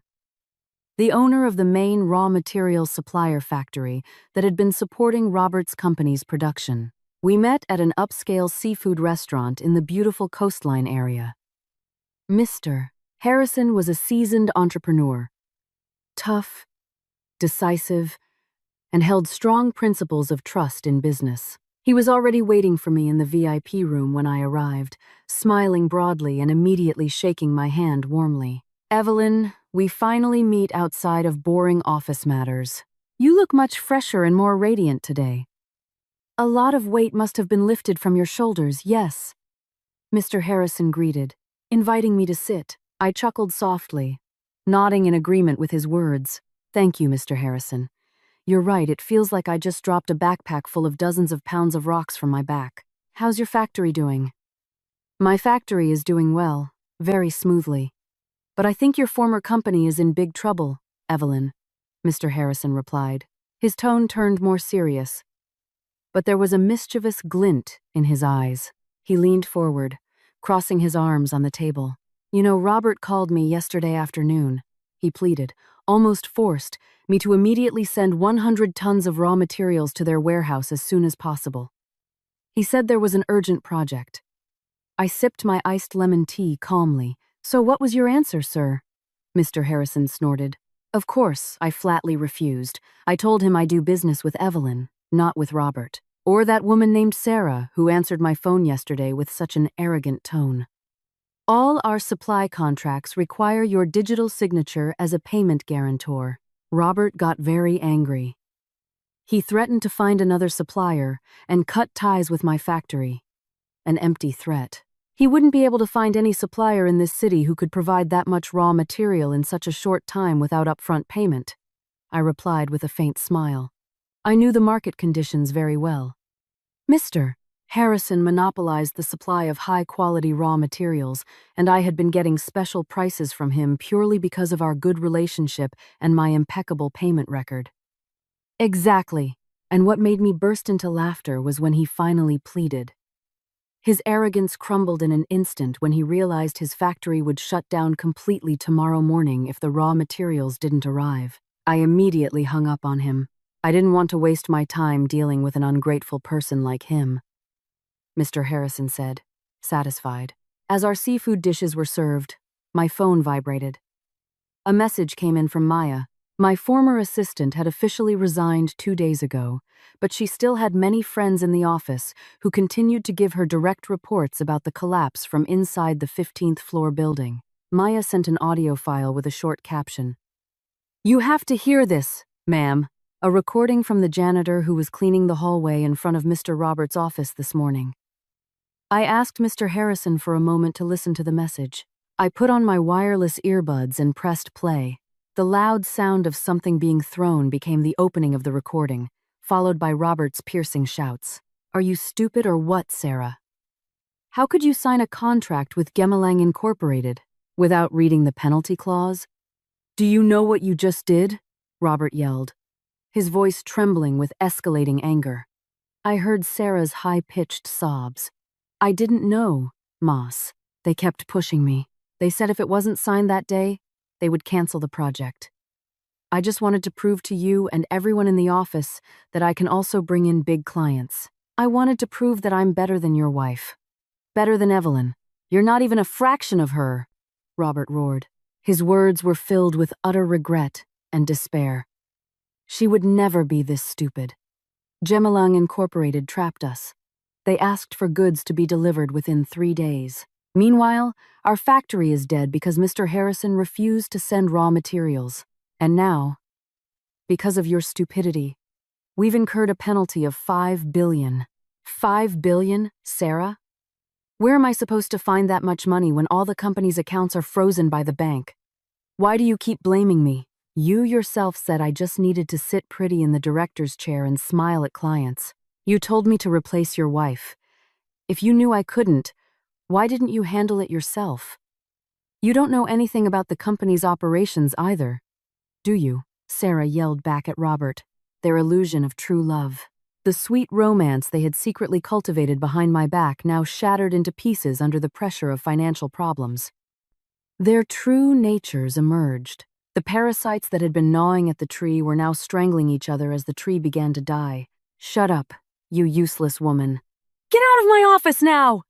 the owner of the main raw materials supplier factory that had been supporting Robert's company's production. We met at an upscale seafood restaurant in the beautiful coastline area. Mr. Harrison was a seasoned entrepreneur, tough, decisive, and held strong principles of trust in business. He was already waiting for me in the VIP room when I arrived, smiling broadly and immediately shaking my hand warmly. Evelyn, we finally meet outside of boring office matters. You look much fresher and more radiant today. A lot of weight must have been lifted from your shoulders, yes, Mr. Harrison greeted, inviting me to sit. I chuckled softly, nodding in agreement with his words. Thank you, Mr. Harrison. You're right, it feels like I just dropped a backpack full of dozens of pounds of rocks from my back. How's your factory doing? My factory is doing well, very smoothly. But I think your former company is in big trouble, Evelyn, Mr. Harrison replied. His tone turned more serious, but there was a mischievous glint in his eyes. He leaned forward, crossing his arms on the table. You know, Robert called me yesterday afternoon, he pleaded, almost forced me to immediately send 100 tons of raw materials to their warehouse as soon as possible. He said there was an urgent project. I sipped my iced lemon tea calmly. So what was your answer, sir? Mr. Harrison snorted. Of course, I flatly refused. I told him I do business with Evelyn, not with Robert, or that woman named Sarah who answered my phone yesterday with such an arrogant tone. All our supply contracts require your digital signature as a payment guarantor. Robert got very angry. He threatened to find another supplier and cut ties with my factory. An empty threat. He wouldn't be able to find any supplier in this city who could provide that much raw material in such a short time without upfront payment. I replied with a faint smile. I knew the market conditions very well. Mr. Harrison monopolized the supply of high-quality raw materials, and I had been getting special prices from him purely because of our good relationship and my impeccable payment record. Exactly, and what made me burst into laughter was when he finally pleaded. His arrogance crumbled in an instant when he realized his factory would shut down completely tomorrow morning if the raw materials didn't arrive. I immediately hung up on him. I didn't want to waste my time dealing with an ungrateful person like him. Mr. Harrison said, satisfied. As our seafood dishes were served, my phone vibrated. A message came in from Maya. My former assistant had officially resigned 2 days ago, but she still had many friends in the office who continued to give her direct reports about the collapse from inside the 15th floor building. Maya sent an audio file with a short caption. You have to hear this, ma'am. A recording from the janitor who was cleaning the hallway in front of Mr. Roberts' office this morning. I asked Mr. Harrison for a moment to listen to the message. I put on my wireless earbuds and pressed play. The loud sound of something being thrown became the opening of the recording, followed by Robert's piercing shouts. Are you stupid or what, Sarah? How could you sign a contract with Gemelang Incorporated without reading the penalty clause? Do you know what you just did? Robert yelled, his voice trembling with escalating anger. I heard Sarah's high-pitched sobs. I didn't know, Moss. They kept pushing me. They said if it wasn't signed that day, they would cancel the project. I just wanted to prove to you and everyone in the office that I can also bring in big clients. I wanted to prove that I'm better than your wife. Better than Evelyn. You're not even a fraction of her, Robert roared. His words were filled with utter regret and despair. She would never be this stupid. Gemelang Incorporated trapped us. They asked for goods to be delivered within 3 days. Meanwhile, our factory is dead because Mr. Harrison refused to send raw materials. And now, because of your stupidity, we've incurred a penalty of $5 billion. $5 billion, Sarah? Where am I supposed to find that much money when all the company's accounts are frozen by the bank? Why do you keep blaming me? You yourself said I just needed to sit pretty in the director's chair and smile at clients. You told me to replace your wife. If you knew I couldn't, why didn't you handle it yourself? You don't know anything about the company's operations either, do you? Sarah yelled back at Robert, their illusion of true love. The sweet romance they had secretly cultivated behind my back now shattered into pieces under the pressure of financial problems. Their true natures emerged. The parasites that had been gnawing at the tree were now strangling each other as the tree began to die. Shut up, you useless woman. Get out of my office now!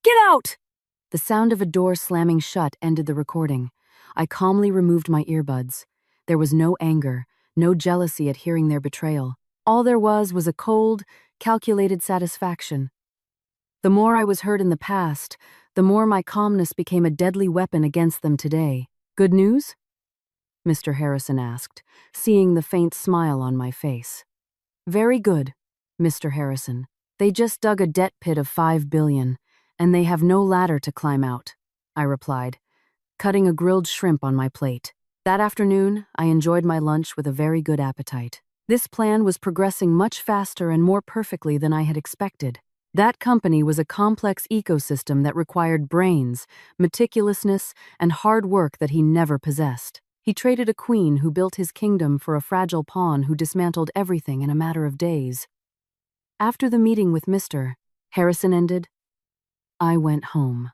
Get out! The sound of a door slamming shut ended the recording. I calmly removed my earbuds. There was no anger, no jealousy at hearing their betrayal. All there was a cold, calculated satisfaction. The more I was hurt in the past, the more my calmness became a deadly weapon against them today. Good news? Mr. Harrison asked, seeing the faint smile on my face. Very good, Mr. Harrison. They just dug a debt pit of $5 billion, and they have no ladder to climb out, I replied, cutting a grilled shrimp on my plate. That afternoon, I enjoyed my lunch with a very good appetite. This plan was progressing much faster and more perfectly than I had expected. That company was a complex ecosystem that required brains, meticulousness, and hard work that he never possessed. He traded a queen who built his kingdom for a fragile pawn who dismantled everything in a matter of days. After the meeting with Mr. Harrison ended, I went home.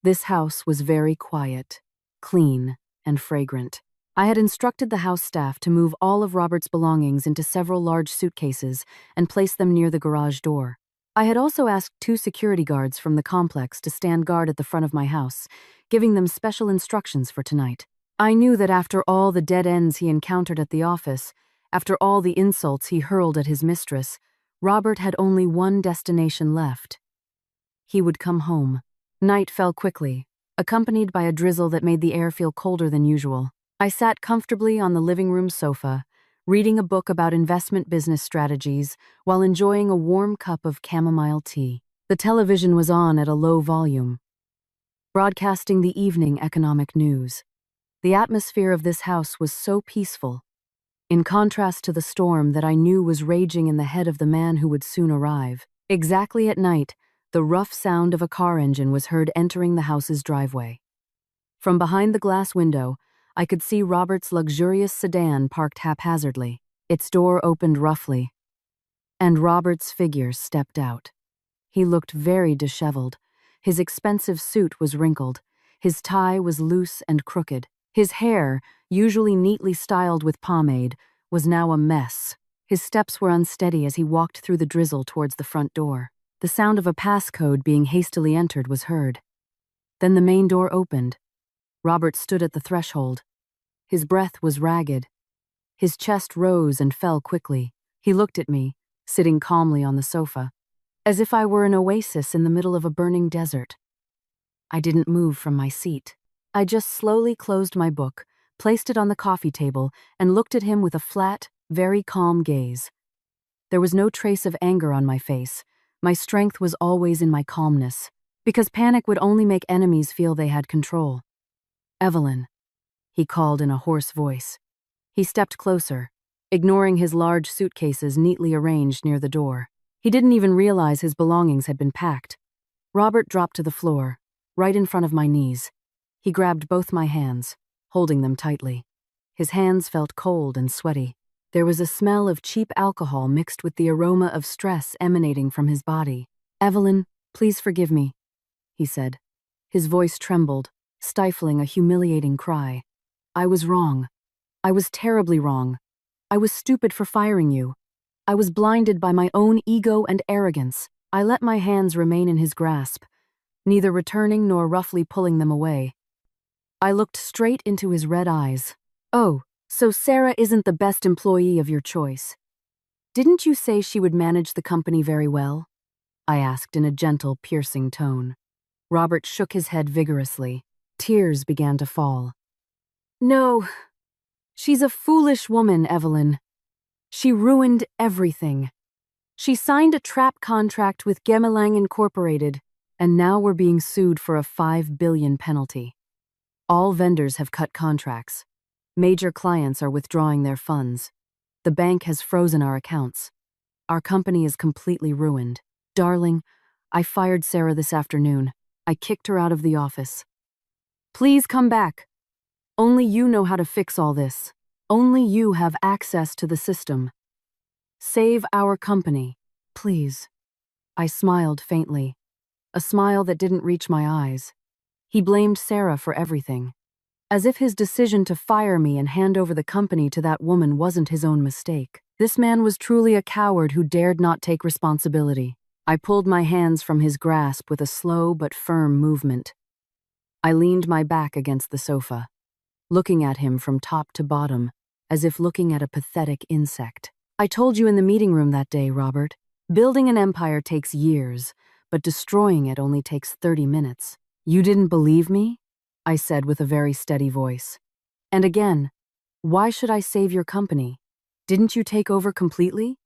This house was very quiet, clean, and fragrant. I had instructed the house staff to move all of Robert's belongings into several large suitcases and place them near the garage door. I had also asked 2 security guards from the complex to stand guard at the front of my house, giving them special instructions for tonight. I knew that after all the dead ends he encountered at the office, after all the insults he hurled at his mistress, Robert had only one destination left. He would come home. Night fell quickly. A accompanied by a drizzle that made the air feel colder than usual. I sat comfortably on the living room sofa, reading a book about investment business strategies while enjoying a warm cup of chamomile tea. The television was on at a low volume, broadcasting the evening economic news. The atmosphere of this house was so peaceful, in contrast to the storm that I knew was raging in the head of the man who would soon arrive. Exactly at night, the rough sound of a car engine was heard entering the house's driveway. From behind the glass window, I could see Robert's luxurious sedan parked haphazardly. Its door opened roughly, and Robert's figure stepped out. He looked very disheveled. His expensive suit was wrinkled. His tie was loose and crooked. His hair, usually neatly styled with pomade, was now a mess. His steps were unsteady as he walked through the drizzle towards the front door. The sound of a passcode being hastily entered was heard. Then the main door opened. Robert stood at the threshold. His breath was ragged. His chest rose and fell quickly. He looked at me, sitting calmly on the sofa, as if I were an oasis in the middle of a burning desert. I didn't move from my seat. I just slowly closed my book, placed it on the coffee table, and looked at him with a flat, very calm gaze. There was no trace of anger on my face. My strength was always in my calmness, because panic would only make enemies feel they had control. "Evelyn," he called in a hoarse voice. He stepped closer, ignoring his large suitcases neatly arranged near the door. He didn't even realize his belongings had been packed. Robert dropped to the floor, right in front of my knees. He grabbed both my hands, holding them tightly. His hands felt cold and sweaty. There was a smell of cheap alcohol mixed with the aroma of stress emanating from his body. "Evelyn, please forgive me," he said. His voice trembled, stifling a humiliating cry. "I was wrong. I was terribly wrong. I was stupid for firing you. I was blinded by my own ego and arrogance." I let my hands remain in his grasp, neither returning nor roughly pulling them away. I looked straight into his red eyes. "Oh, so Sarah isn't the best employee of your choice. Didn't you say she would manage the company very well?" I asked in a gentle, piercing tone. Robert shook his head vigorously. Tears began to fall. "No, she's a foolish woman, Evelyn. She ruined everything. She signed a trap contract with Gemelang Incorporated, and now we're being sued for a $5 billion penalty. All vendors have cut contracts. Major clients are withdrawing their funds. The bank has frozen our accounts. Our company is completely ruined. Darling, I fired Sarah this afternoon. I kicked her out of the office. Please come back. Only you know how to fix all this. Only you have access to the system. Save our company, please." I smiled faintly, a smile that didn't reach my eyes. He blamed Sarah for everything, as if his decision to fire me and hand over the company to that woman wasn't his own mistake. This man was truly a coward who dared not take responsibility. I pulled my hands from his grasp with a slow but firm movement. I leaned my back against the sofa, looking at him from top to bottom, as if looking at a pathetic insect. "I told you in the meeting room that day, Robert. Building an empire takes years, but destroying it only takes 30 minutes. You didn't believe me?" I said with a very steady voice. "And again, why should I save your company? Didn't you take over completely?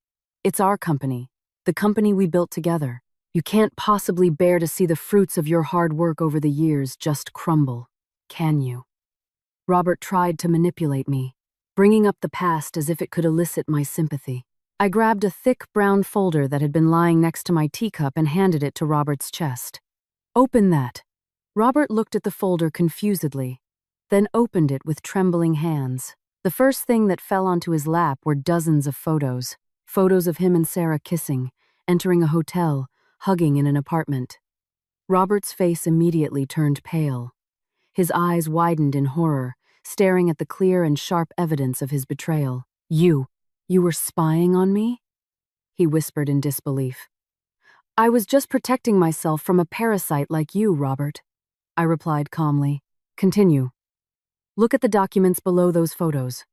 It's our company, the company we built together. You can't possibly bear to see the fruits of your hard work over the years just crumble, can you?" Robert tried to manipulate me, bringing up the past as if it could elicit my sympathy. I grabbed a thick brown folder that had been lying next to my teacup and handed it to Robert's chest. "Open that." Robert looked at the folder confusedly, then opened it with trembling hands. The first thing that fell onto his lap were dozens of photos. Photos of him and Sarah kissing, entering a hotel, hugging in an apartment. Robert's face immediately turned pale. His eyes widened in horror, staring at the clear and sharp evidence of his betrayal. You were spying on me?" he whispered in disbelief. "I was just protecting myself from a parasite like you, Robert," I replied calmly. "Continue. Look at the documents below those photos."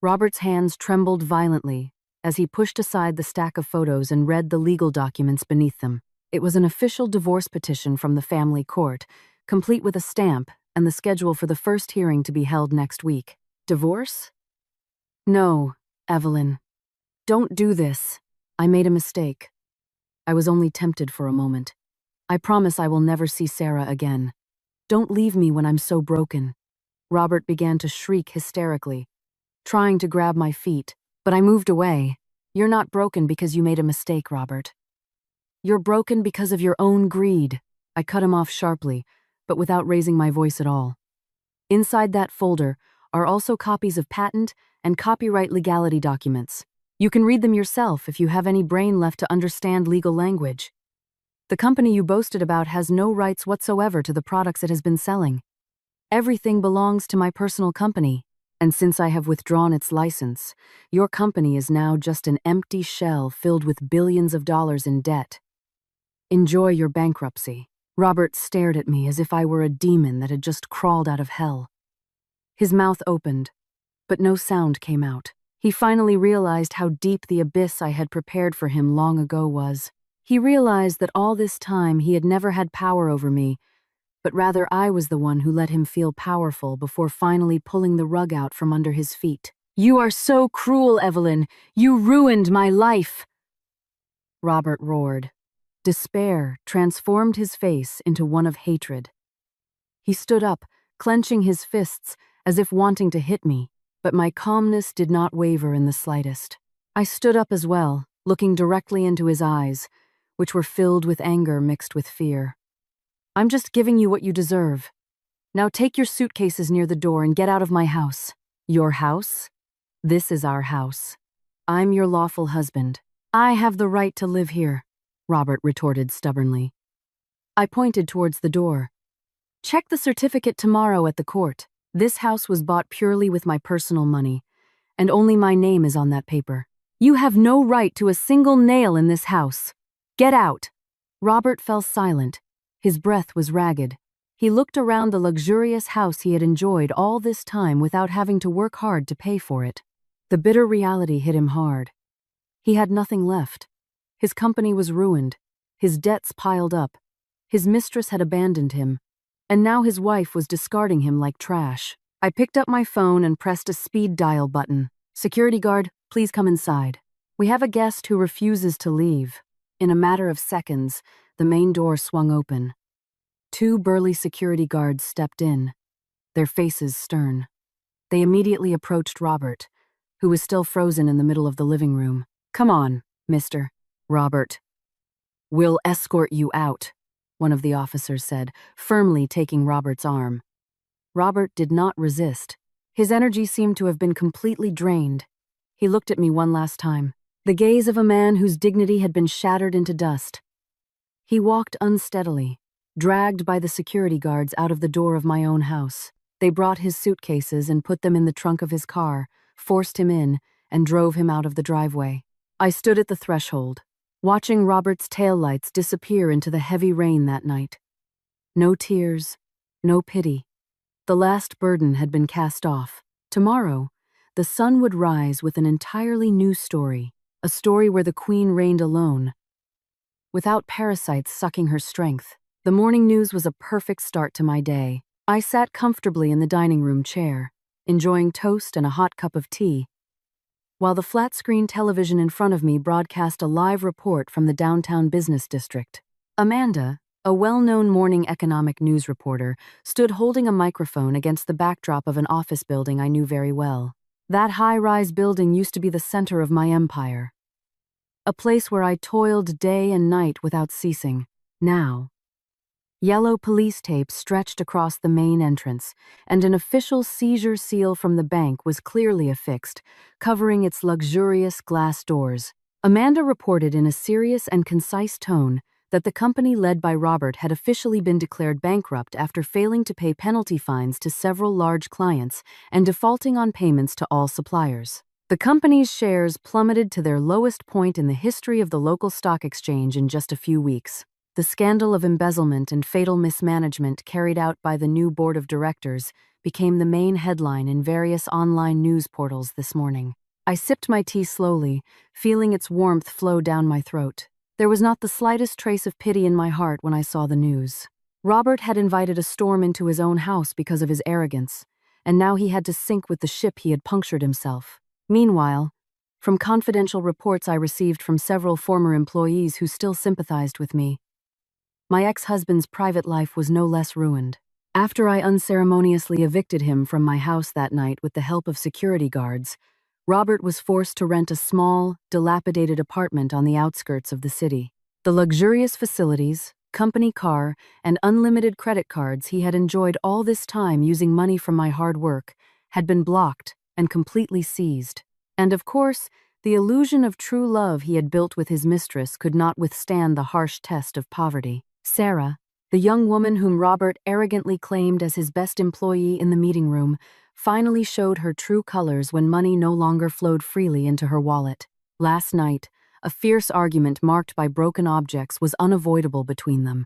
Robert's hands trembled violently as he pushed aside the stack of photos and read the legal documents beneath them. It was an official divorce petition from the family court, complete with a stamp and the schedule for the first hearing to be held next week. Divorce? No, Evelyn. Don't do this. I made a mistake. I was only tempted for a moment. I promise I will never see Sarah again. Don't leave me when I'm so broken. Robert began to shriek hysterically, trying to grab my feet, but I moved away. You're not broken because you made a mistake, Robert. You're broken because of your own greed. I cut him off sharply, but without raising my voice at all. Inside that folder are also copies of patent and copyright legality documents. You can read them yourself if you have any brain left to understand legal language. The company you boasted about has no rights whatsoever to the products it has been selling. Everything belongs to my personal company, and since I have withdrawn its license, your company is now just an empty shell filled with billions of dollars in debt. Enjoy your bankruptcy. Robert stared at me as if I were a demon that had just crawled out of hell. His mouth opened, but no sound came out. He finally realized how deep the abyss I had prepared for him long ago was. He realized that all this time he had never had power over me, but rather I was the one who let him feel powerful before finally pulling the rug out from under his feet. You are so cruel, Evelyn. You ruined my life. Robert roared. Despair transformed his face into one of hatred. He stood up, clenching his fists as if wanting to hit me, but my calmness did not waver in the slightest. I stood up as well, looking directly into his eyes, which were filled with anger mixed with fear. I'm just giving you what you deserve. Now take your suitcases near the door and get out of my house. Your house? This is our house. I'm your lawful husband. I have the right to live here, Robert retorted stubbornly. I pointed towards the door. Check the certificate tomorrow at the court. This house was bought purely with my personal money, and only my name is on that paper. You have no right to a single nail in this house. Get out! Robert fell silent. His breath was ragged. He looked around the luxurious house he had enjoyed all this time without having to work hard to pay for it. The bitter reality hit him hard. He had nothing left. His company was ruined. His debts piled up. His mistress had abandoned him. And now his wife was discarding him like trash. I picked up my phone and pressed a speed dial button. Security guard, please come inside. We have a guest who refuses to leave. In a matter of seconds, the main door swung open. 2 burly security guards stepped in, their faces stern. They immediately approached Robert, who was still frozen in the middle of the living room. Come on, mister. Robert. We'll escort you out, one of the officers said, firmly taking Robert's arm. Robert did not resist. His energy seemed to have been completely drained. He looked at me one last time, the gaze of a man whose dignity had been shattered into dust. He walked unsteadily, dragged by the security guards out of the door of my own house. They brought his suitcases and put them in the trunk of his car, forced him in, and drove him out of the driveway. I stood at the threshold, watching Robert's taillights disappear into the heavy rain that night. No tears, no pity. The last burden had been cast off. Tomorrow, the sun would rise with an entirely new story, a story where the queen reigned alone, without parasites sucking her strength. The morning news was a perfect start to my day. I sat comfortably in the dining room chair, enjoying toast and a hot cup of tea, while the flat-screen television in front of me broadcast a live report from the downtown business district. Amanda, a well-known morning economic news reporter, stood holding a microphone against the backdrop of an office building I knew very well. That high-rise building used to be the center of my empire, a place where I toiled day and night without ceasing. Now, yellow police tape stretched across the main entrance, and an official seizure seal from the bank was clearly affixed, covering its luxurious glass doors. Amanda reported in a serious and concise tone that the company led by Robert had officially been declared bankrupt after failing to pay penalty fines to several large clients and defaulting on payments to all suppliers. The company's shares plummeted to their lowest point in the history of the local stock exchange in just a few weeks. The scandal of embezzlement and fatal mismanagement carried out by the new board of directors became the main headline in various online news portals this morning. I sipped my tea slowly, feeling its warmth flow down my throat. There was not the slightest trace of pity in my heart when I saw the news. Robert had invited a storm into his own house because of his arrogance, and now he had to sink with the ship he had punctured himself. Meanwhile, from confidential reports I received from several former employees who still sympathized with me, my ex-husband's private life was no less ruined. After I unceremoniously evicted him from my house that night with the help of security guards, Robert was forced to rent a small, dilapidated apartment on the outskirts of the city. The luxurious facilities, company car, and unlimited credit cards he had enjoyed all this time using money from my hard work had been blocked and completely seized. And of course, the illusion of true love he had built with his mistress could not withstand the harsh test of poverty. Sarah, the young woman whom Robert arrogantly claimed as his best employee in the meeting room, finally showed her true colors when money no longer flowed freely into her wallet. Last night, a fierce argument marked by broken objects was unavoidable between them.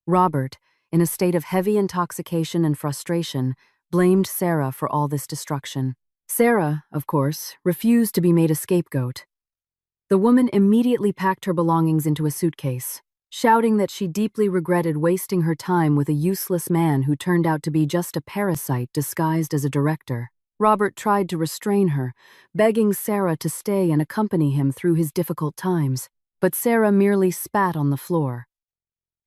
Robert, in a state of heavy intoxication and frustration, blamed Sarah for all this destruction. Sarah, of course, refused to be made a scapegoat. The woman immediately packed her belongings into a suitcase, shouting that she deeply regretted wasting her time with a useless man who turned out to be just a parasite disguised as a director. Robert tried to restrain her, begging Sarah to stay and accompany him through his difficult times, but Sarah merely spat on the floor,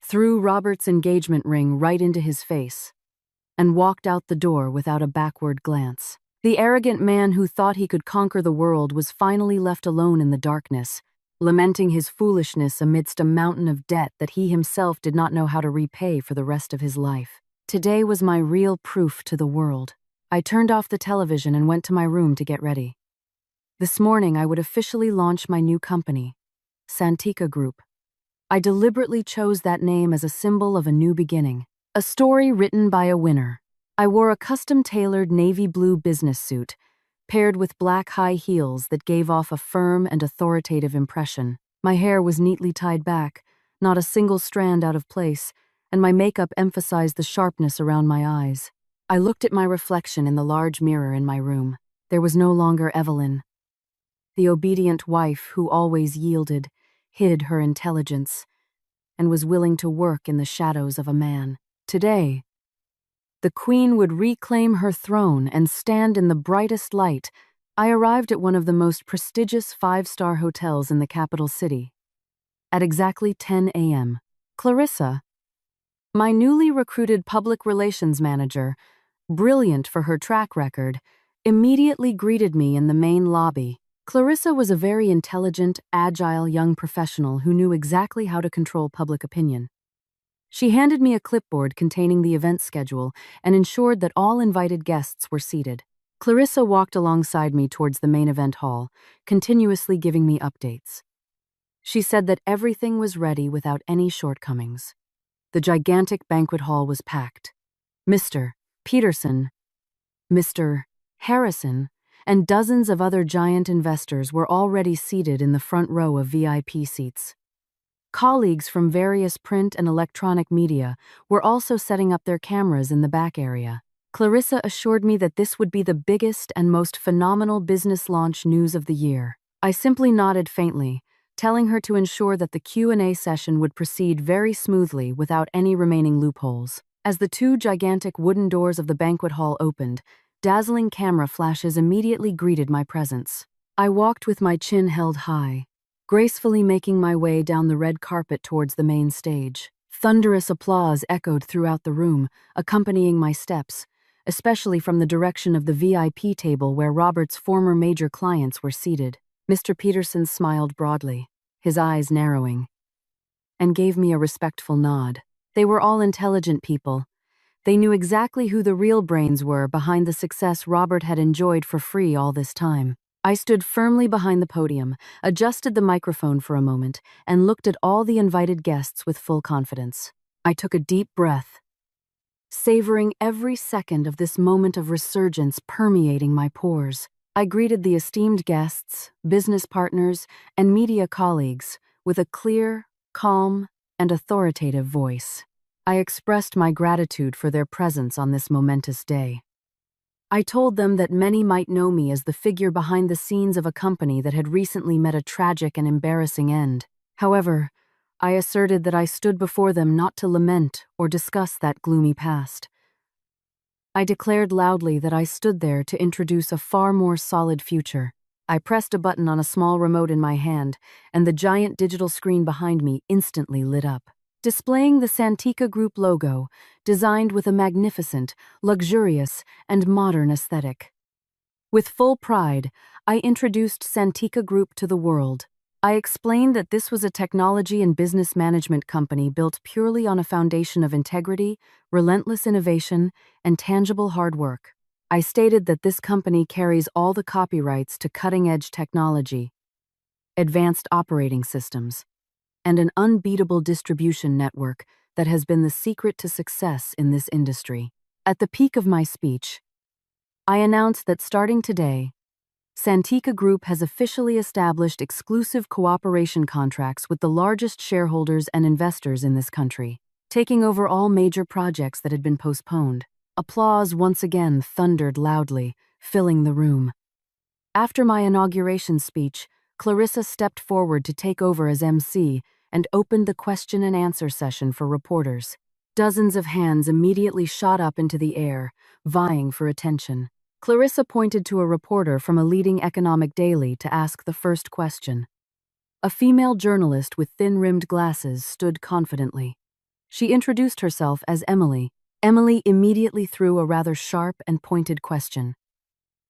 threw Robert's engagement ring right into his face, and walked out the door without a backward glance. The arrogant man who thought he could conquer the world was finally left alone in the darkness, lamenting his foolishness amidst a mountain of debt that he himself did not know how to repay for the rest of his life. Today was my real proof to the world. I turned off the television and went to my room to get ready. This morning I would officially launch my new company, Santika Group. I deliberately chose that name as a symbol of a new beginning, a story written by a winner. I wore a custom-tailored navy blue business suit, paired with black high heels that gave off a firm and authoritative impression. My hair was neatly tied back, not a single strand out of place, and my makeup emphasized the sharpness around my eyes. I looked at my reflection in the large mirror in my room. There was no longer Evelyn, the obedient wife who always yielded, hid her intelligence, and was willing to work in the shadows of a man. Today, the queen would reclaim her throne and stand in the brightest light. I arrived at one of the most prestigious five-star hotels in the capital city. At exactly 10 a.m., Clarissa, my newly recruited public relations manager, brilliant for her track record, immediately greeted me in the main lobby. Clarissa was a very intelligent, agile young professional who knew exactly how to control public opinion. She handed me a clipboard containing the event schedule and ensured that all invited guests were seated. Clarissa walked alongside me towards the main event hall, continuously giving me updates. She said that everything was ready without any shortcomings. The gigantic banquet hall was packed. Mr. Peterson, Mr. Harrison, and dozens of other giant investors were already seated in the front row of VIP seats. Colleagues from various print and electronic media were also setting up their cameras in the back area. Clarissa assured me that this would be the biggest and most phenomenal business launch news of the year. I simply nodded faintly, telling her to ensure that the Q&A session would proceed very smoothly without any remaining loopholes. As the two gigantic wooden doors of the banquet hall opened, dazzling camera flashes immediately greeted my presence. I walked with my chin held high, gracefully making my way down the red carpet towards the main stage. Thunderous applause echoed throughout the room, accompanying my steps, especially from the direction of the VIP table where Robert's former major clients were seated. Mr. Peterson smiled broadly, his eyes narrowing, and gave me a respectful nod. They were all intelligent people. They knew exactly who the real brains were behind the success Robert had enjoyed for free all this time. I stood firmly behind the podium, adjusted the microphone for a moment, and looked at all the invited guests with full confidence. I took a deep breath, savoring every second of this moment of resurgence permeating my pores. I greeted the esteemed guests, business partners, and media colleagues with a clear, calm, and authoritative voice. I expressed my gratitude for their presence on this momentous day. I told them that many might know me as the figure behind the scenes of a company that had recently met a tragic and embarrassing end. However, I asserted that I stood before them not to lament or discuss that gloomy past. I declared loudly that I stood there to introduce a far more solid future. I pressed a button on a small remote in my hand, and the giant digital screen behind me instantly lit up, displaying the Santika Group logo, designed with a magnificent, luxurious, and modern aesthetic. With full pride, I introduced Santika Group to the world. I explained that this was a technology and business management company built purely on a foundation of integrity, relentless innovation, and tangible hard work. I stated that this company carries all the copyrights to cutting-edge technology, advanced operating systems, and an unbeatable distribution network that has been the secret to success in this industry. At the peak of my speech, I announced that starting today, Santika Group has officially established exclusive cooperation contracts with the largest shareholders and investors in this country, taking over all major projects that had been postponed. Applause once again thundered loudly, filling the room. After my inauguration speech, Clarissa stepped forward to take over as MC and opened the question and answer session for reporters. Dozens of hands immediately shot up into the air, vying for attention. Clarissa pointed to a reporter from a leading economic daily to ask the first question. A female journalist with thin-rimmed glasses stood confidently. She introduced herself as Emily. Emily immediately threw a rather sharp and pointed question.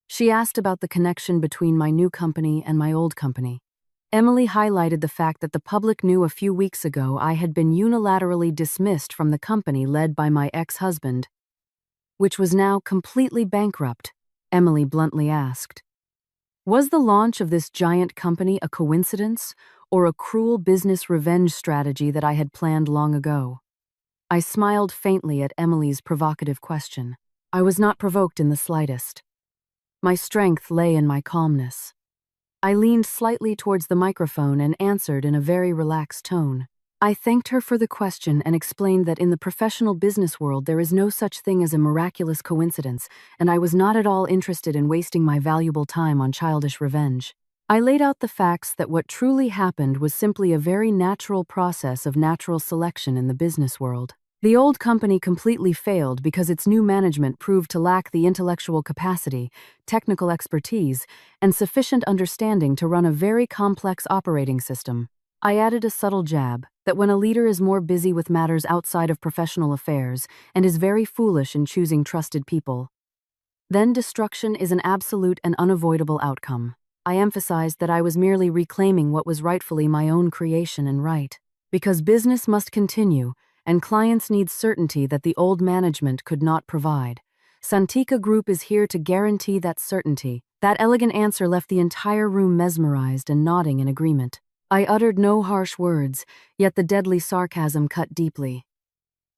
She asked about the connection between my new company and my old company. Emily highlighted the fact that the public knew a few weeks ago I had been unilaterally dismissed from the company led by my ex-husband, which was now completely bankrupt. Emily bluntly asked, "Was the launch of this giant company a coincidence or a cruel business revenge strategy that I had planned long ago?" I smiled faintly at Emily's provocative question. I was not provoked in the slightest. My strength lay in my calmness. I leaned slightly towards the microphone and answered in a very relaxed tone. I thanked her for the question and explained that in the professional business world there is no such thing as a miraculous coincidence, and I was not at all interested in wasting my valuable time on childish revenge. I laid out the facts that what truly happened was simply a very natural process of natural selection in the business world. The old company completely failed because its new management proved to lack the intellectual capacity, technical expertise, and sufficient understanding to run a very complex operating system. I added a subtle jab that when a leader is more busy with matters outside of professional affairs and is very foolish in choosing trusted people, then destruction is an absolute and unavoidable outcome. I emphasized that I was merely reclaiming what was rightfully my own creation and right. Because business must continue, and clients need certainty that the old management could not provide. Santika Group is here to guarantee that certainty. That elegant answer left the entire room mesmerized and nodding in agreement. I uttered no harsh words, yet the deadly sarcasm cut deeply.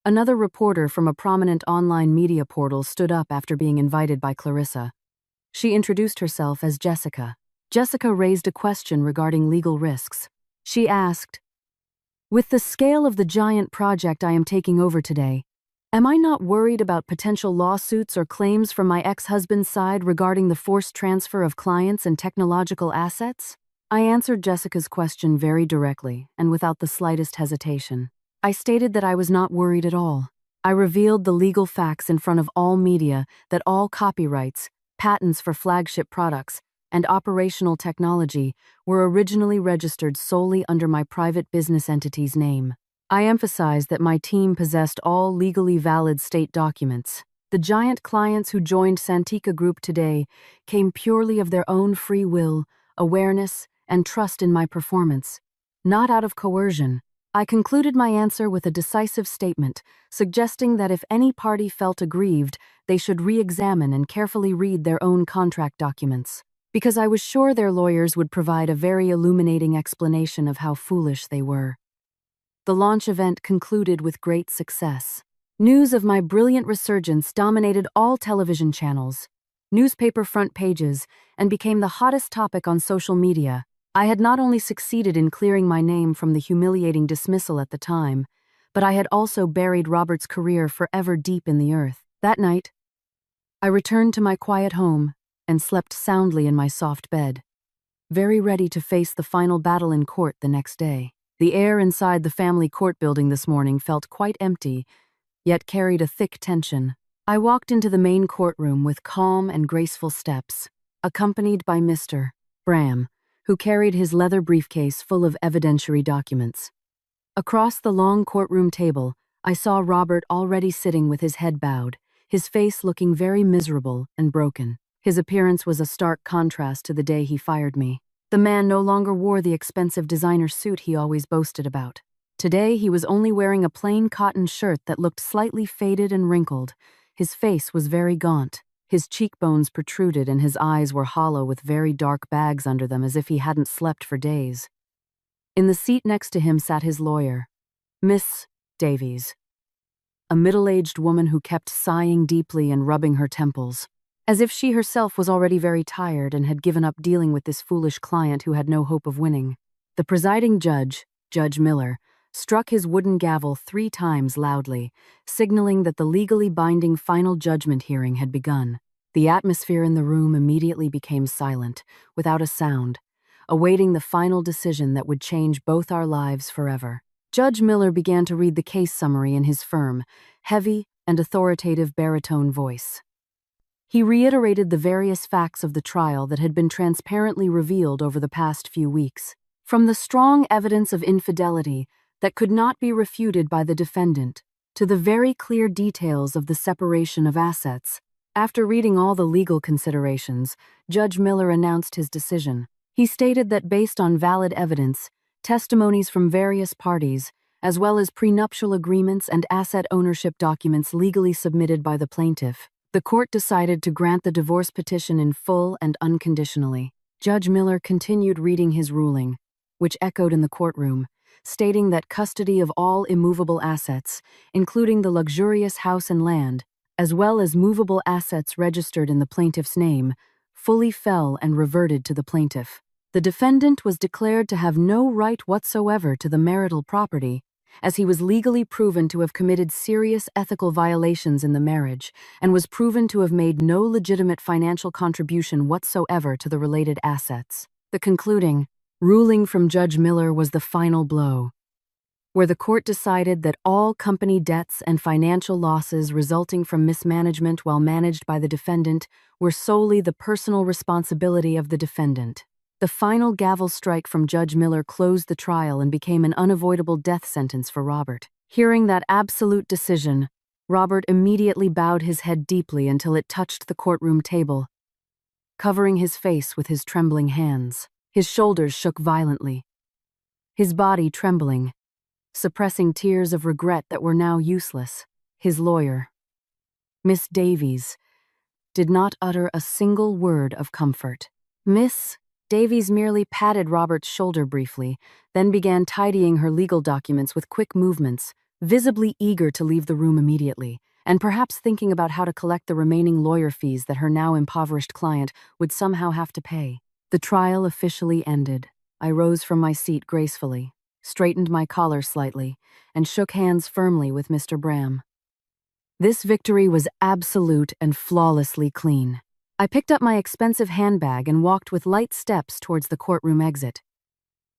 Another reporter from a prominent online media portal stood up after being invited by Clarissa. She introduced herself as Jessica. Jessica raised a question regarding legal risks. She asked, "With the scale of the giant project I am taking over today, am I not worried about potential lawsuits or claims from my ex-husband's side regarding the forced transfer of clients and technological assets?" I answered Jessica's question very directly and without the slightest hesitation. I stated that I was not worried at all. I revealed the legal facts in front of all media that all copyrights, patents for flagship products, and operational technology were originally registered solely under my private business entity's name. I emphasized that my team possessed all legally valid state documents. The giant clients who joined Santika Group today came purely of their own free will, awareness, and trust in my performance, not out of coercion. I concluded my answer with a decisive statement, suggesting that if any party felt aggrieved, they should re-examine and carefully read their own contract documents, because I was sure their lawyers would provide a very illuminating explanation of how foolish they were. The launch event concluded with great success. News of my brilliant resurgence dominated all television channels, newspaper front pages, and became the hottest topic on social media. I had not only succeeded in clearing my name from the humiliating dismissal at the time, but I had also buried Robert's career forever deep in the earth. That night, I returned to my quiet home and slept soundly in my soft bed, very ready to face the final battle in court the next day. The air inside the family court building this morning felt quite empty, yet carried a thick tension. I walked into the main courtroom with calm and graceful steps, accompanied by Mr. Bram, who carried his leather briefcase full of evidentiary documents. Across the long courtroom table, I saw Robert already sitting with his head bowed, his face looking very miserable and broken. His appearance was a stark contrast to the day he fired me. The man no longer wore the expensive designer suit he always boasted about. Today, he was only wearing a plain cotton shirt that looked slightly faded and wrinkled. His face was very gaunt. His cheekbones protruded and his eyes were hollow with very dark bags under them as if he hadn't slept for days. In the seat next to him sat his lawyer, Miss Davies, a middle-aged woman who kept sighing deeply and rubbing her temples, as if she herself was already very tired and had given up dealing with this foolish client who had no hope of winning. The presiding judge, Judge Miller, struck his wooden gavel 3 times loudly, signaling that the legally binding final judgment hearing had begun. The atmosphere in the room immediately became silent, without a sound, awaiting the final decision that would change both our lives forever. Judge Miller began to read the case summary in his firm, heavy and authoritative baritone voice. He reiterated the various facts of the trial that had been transparently revealed over the past few weeks. From the strong evidence of infidelity that could not be refuted by the defendant, to the very clear details of the separation of assets. After reading all the legal considerations, Judge Miller announced his decision. He stated that based on valid evidence, testimonies from various parties, as well as prenuptial agreements and asset ownership documents legally submitted by the plaintiff, the court decided to grant the divorce petition in full and unconditionally. Judge Miller continued reading his ruling, which echoed in the courtroom, stating that custody of all immovable assets, including the luxurious house and land, as well as movable assets registered in the plaintiff's name, fully fell and reverted to the plaintiff. The defendant was declared to have no right whatsoever to the marital property, as he was legally proven to have committed serious ethical violations in the marriage and was proven to have made no legitimate financial contribution whatsoever to the related assets. The concluding ruling from Judge Miller was the final blow, where the court decided that all company debts and financial losses resulting from mismanagement while managed by the defendant were solely the personal responsibility of the defendant. The final gavel strike from Judge Miller closed the trial and became an unavoidable death sentence for Robert. Hearing that absolute decision, Robert immediately bowed his head deeply until it touched the courtroom table, covering his face with his trembling hands. His shoulders shook violently, his body trembling, suppressing tears of regret that were now useless. His lawyer, Miss Davies, did not utter a single word of comfort. Miss Davies merely patted Robert's shoulder briefly, then began tidying her legal documents with quick movements, visibly eager to leave the room immediately, and perhaps thinking about how to collect the remaining lawyer fees that her now impoverished client would somehow have to pay. The trial officially ended. I rose from my seat gracefully, straightened my collar slightly, and shook hands firmly with Mr. Bram. This victory was absolute and flawlessly clean. I picked up my expensive handbag and walked with light steps towards the courtroom exit.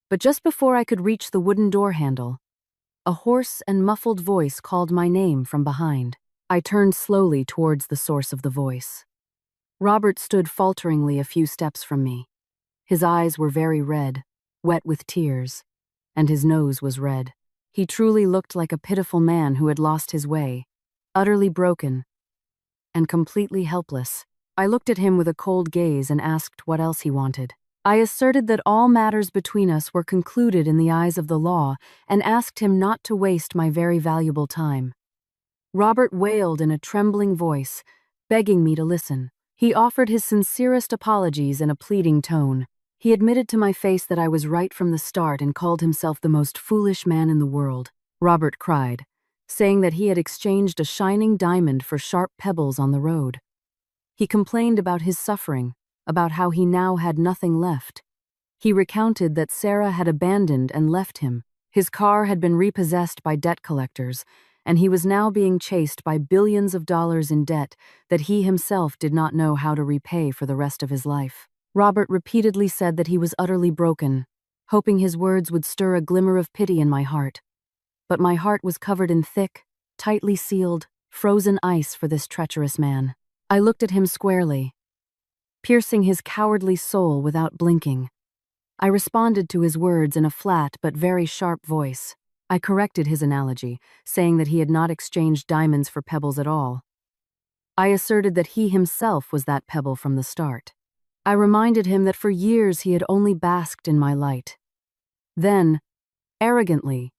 But just before I could reach the wooden door handle, a hoarse and muffled voice called my name from behind. I turned slowly towards the source of the voice. Robert stood falteringly a few steps from me. His eyes were very red, wet with tears, and his nose was red. He truly looked like a pitiful man who had lost his way, utterly broken, and completely helpless. I looked at him with a cold gaze and asked what else he wanted. I asserted that all matters between us were concluded in the eyes of the law and asked him not to waste my very valuable time. Robert wailed in a trembling voice, begging me to listen. He offered his sincerest apologies in a pleading tone. He admitted to my face that I was right from the start and called himself the most foolish man in the world. Robert cried, saying that he had exchanged a shining diamond for sharp pebbles on the road. He complained about his suffering, about how he now had nothing left. He recounted that Sarah had abandoned and left him. His car had been repossessed by debt collectors, and he was now being chased by billions of dollars in debt that he himself did not know how to repay for the rest of his life. Robert repeatedly said that he was utterly broken, hoping his words would stir a glimmer of pity in my heart. But my heart was covered in thick, tightly sealed, frozen ice for this treacherous man. I looked at him squarely, piercing his cowardly soul without blinking. I responded to his words in a flat but very sharp voice. I corrected his analogy, saying that he had not exchanged diamonds for pebbles at all. I asserted that he himself was that pebble from the start. I reminded him that for years he had only basked in my light. Then, arrogantly,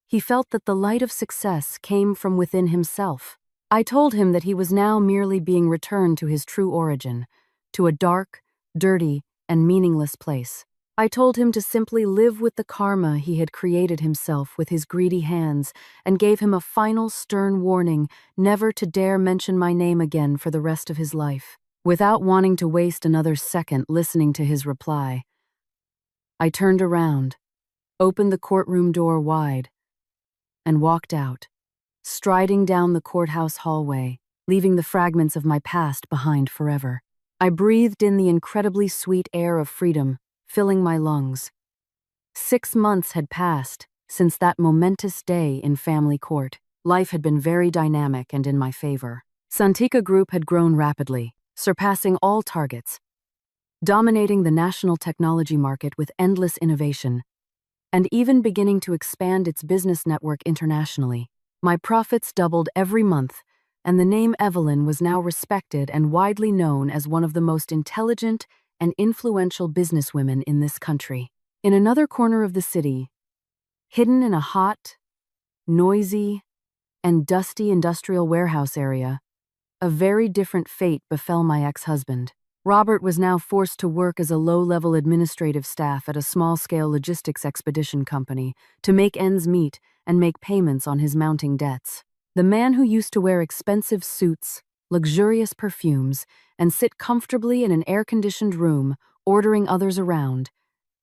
he felt that the light of success came from within himself. I told him that he was now merely being returned to his true origin, to a dark, dirty, and meaningless place. I told him to simply live with the karma he had created himself with his greedy hands, and gave him a final stern warning never to dare mention my name again for the rest of his life. Without wanting to waste another second listening to his reply, I turned around, opened the courtroom door wide, and walked out, striding down the courthouse hallway, leaving the fragments of my past behind forever. I breathed in the incredibly sweet air of freedom, filling my lungs. 6 months had passed since that momentous day in family court. Life had been very dynamic and in my favor. Santika Group had grown rapidly, surpassing all targets, dominating the national technology market with endless innovation, and even beginning to expand its business network internationally. My profits doubled every month, and the name Evelyn was now respected and widely known as one of the most intelligent and influential businesswomen in this country. In another corner of the city, hidden in a hot, noisy, and dusty industrial warehouse area, a very different fate befell my ex-husband. Robert was now forced to work as a low-level administrative staff at a small-scale logistics expedition company to make ends meet and make payments on his mounting debts. The man who used to wear expensive suits, luxurious perfumes, and sit comfortably in an air-conditioned room, ordering others around,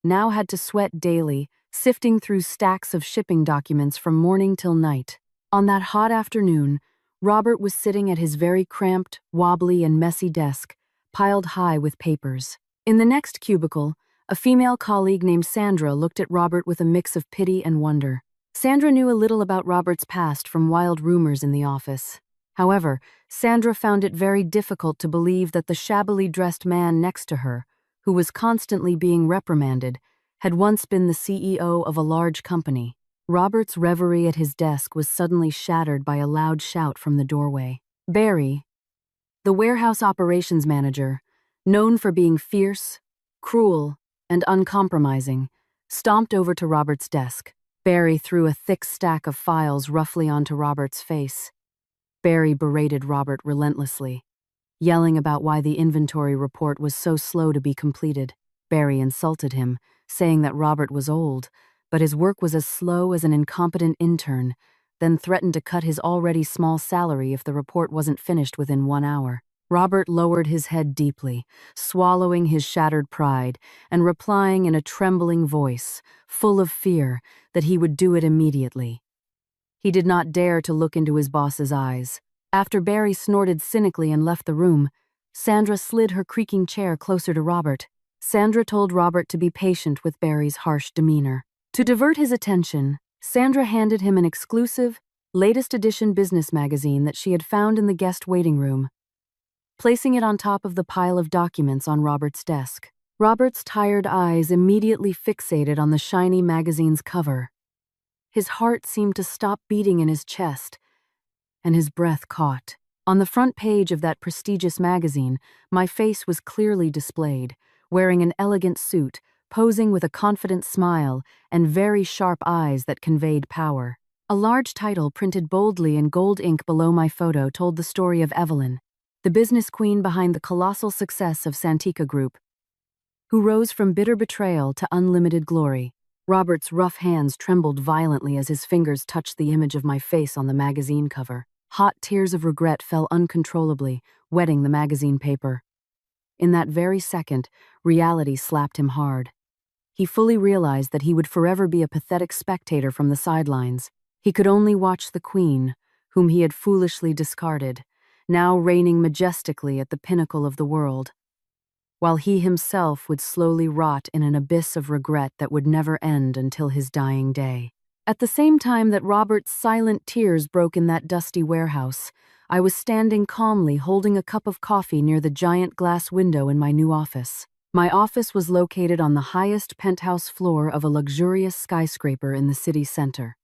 now had to sweat daily, sifting through stacks of shipping documents from morning till night. On that hot afternoon, Robert was sitting at his very cramped, wobbly, and messy desk, piled high with papers. In the next cubicle, a female colleague named Sandra looked at Robert with a mix of pity and wonder. Sandra knew a little about Robert's past from wild rumors in the office. However, Sandra found it very difficult to believe that the shabbily dressed man next to her, who was constantly being reprimanded, had once been the CEO of a large company. Robert's reverie at his desk was suddenly shattered by a loud shout from the doorway. Barry, the warehouse operations manager, known for being fierce, cruel, and uncompromising, stomped over to Robert's desk. Barry threw a thick stack of files roughly onto Robert's face. Barry berated Robert relentlessly, yelling about why the inventory report was so slow to be completed. Barry insulted him, saying that Robert was old, but his work was as slow as an incompetent intern, then threatened to cut his already small salary if the report wasn't finished within 1 hour. Robert lowered his head deeply, swallowing his shattered pride, and replying in a trembling voice, full of fear, that he would do it immediately. He did not dare to look into his boss's eyes. After Barry snorted cynically and left the room, Sandra slid her creaking chair closer to Robert. Sandra told Robert to be patient with Barry's harsh demeanor. To divert his attention, Sandra handed him an exclusive, latest edition business magazine that she had found in the guest waiting room, placing it on top of the pile of documents on Robert's desk. Robert's tired eyes immediately fixated on the shiny magazine's cover. His heart seemed to stop beating in his chest, and his breath caught. On the front page of that prestigious magazine, my face was clearly displayed, wearing an elegant suit, posing with a confident smile and very sharp eyes that conveyed power. A large title printed boldly in gold ink below my photo told the story of Evelyn, the business queen behind the colossal success of Santika Group, who rose from bitter betrayal to unlimited glory. Robert's rough hands trembled violently as his fingers touched the image of my face on the magazine cover. Hot tears of regret fell uncontrollably, wetting the magazine paper. In that very second, reality slapped him hard. He fully realized that he would forever be a pathetic spectator from the sidelines. He could only watch the queen, whom he had foolishly discarded, now reigning majestically at the pinnacle of the world. while he himself would slowly rot in an abyss of regret that would never end until his dying day. At the same time that Robert's silent tears broke in that dusty warehouse, I was standing calmly holding a cup of coffee near the giant glass window in my new office. My office was located on the highest penthouse floor of a luxurious skyscraper in the city center.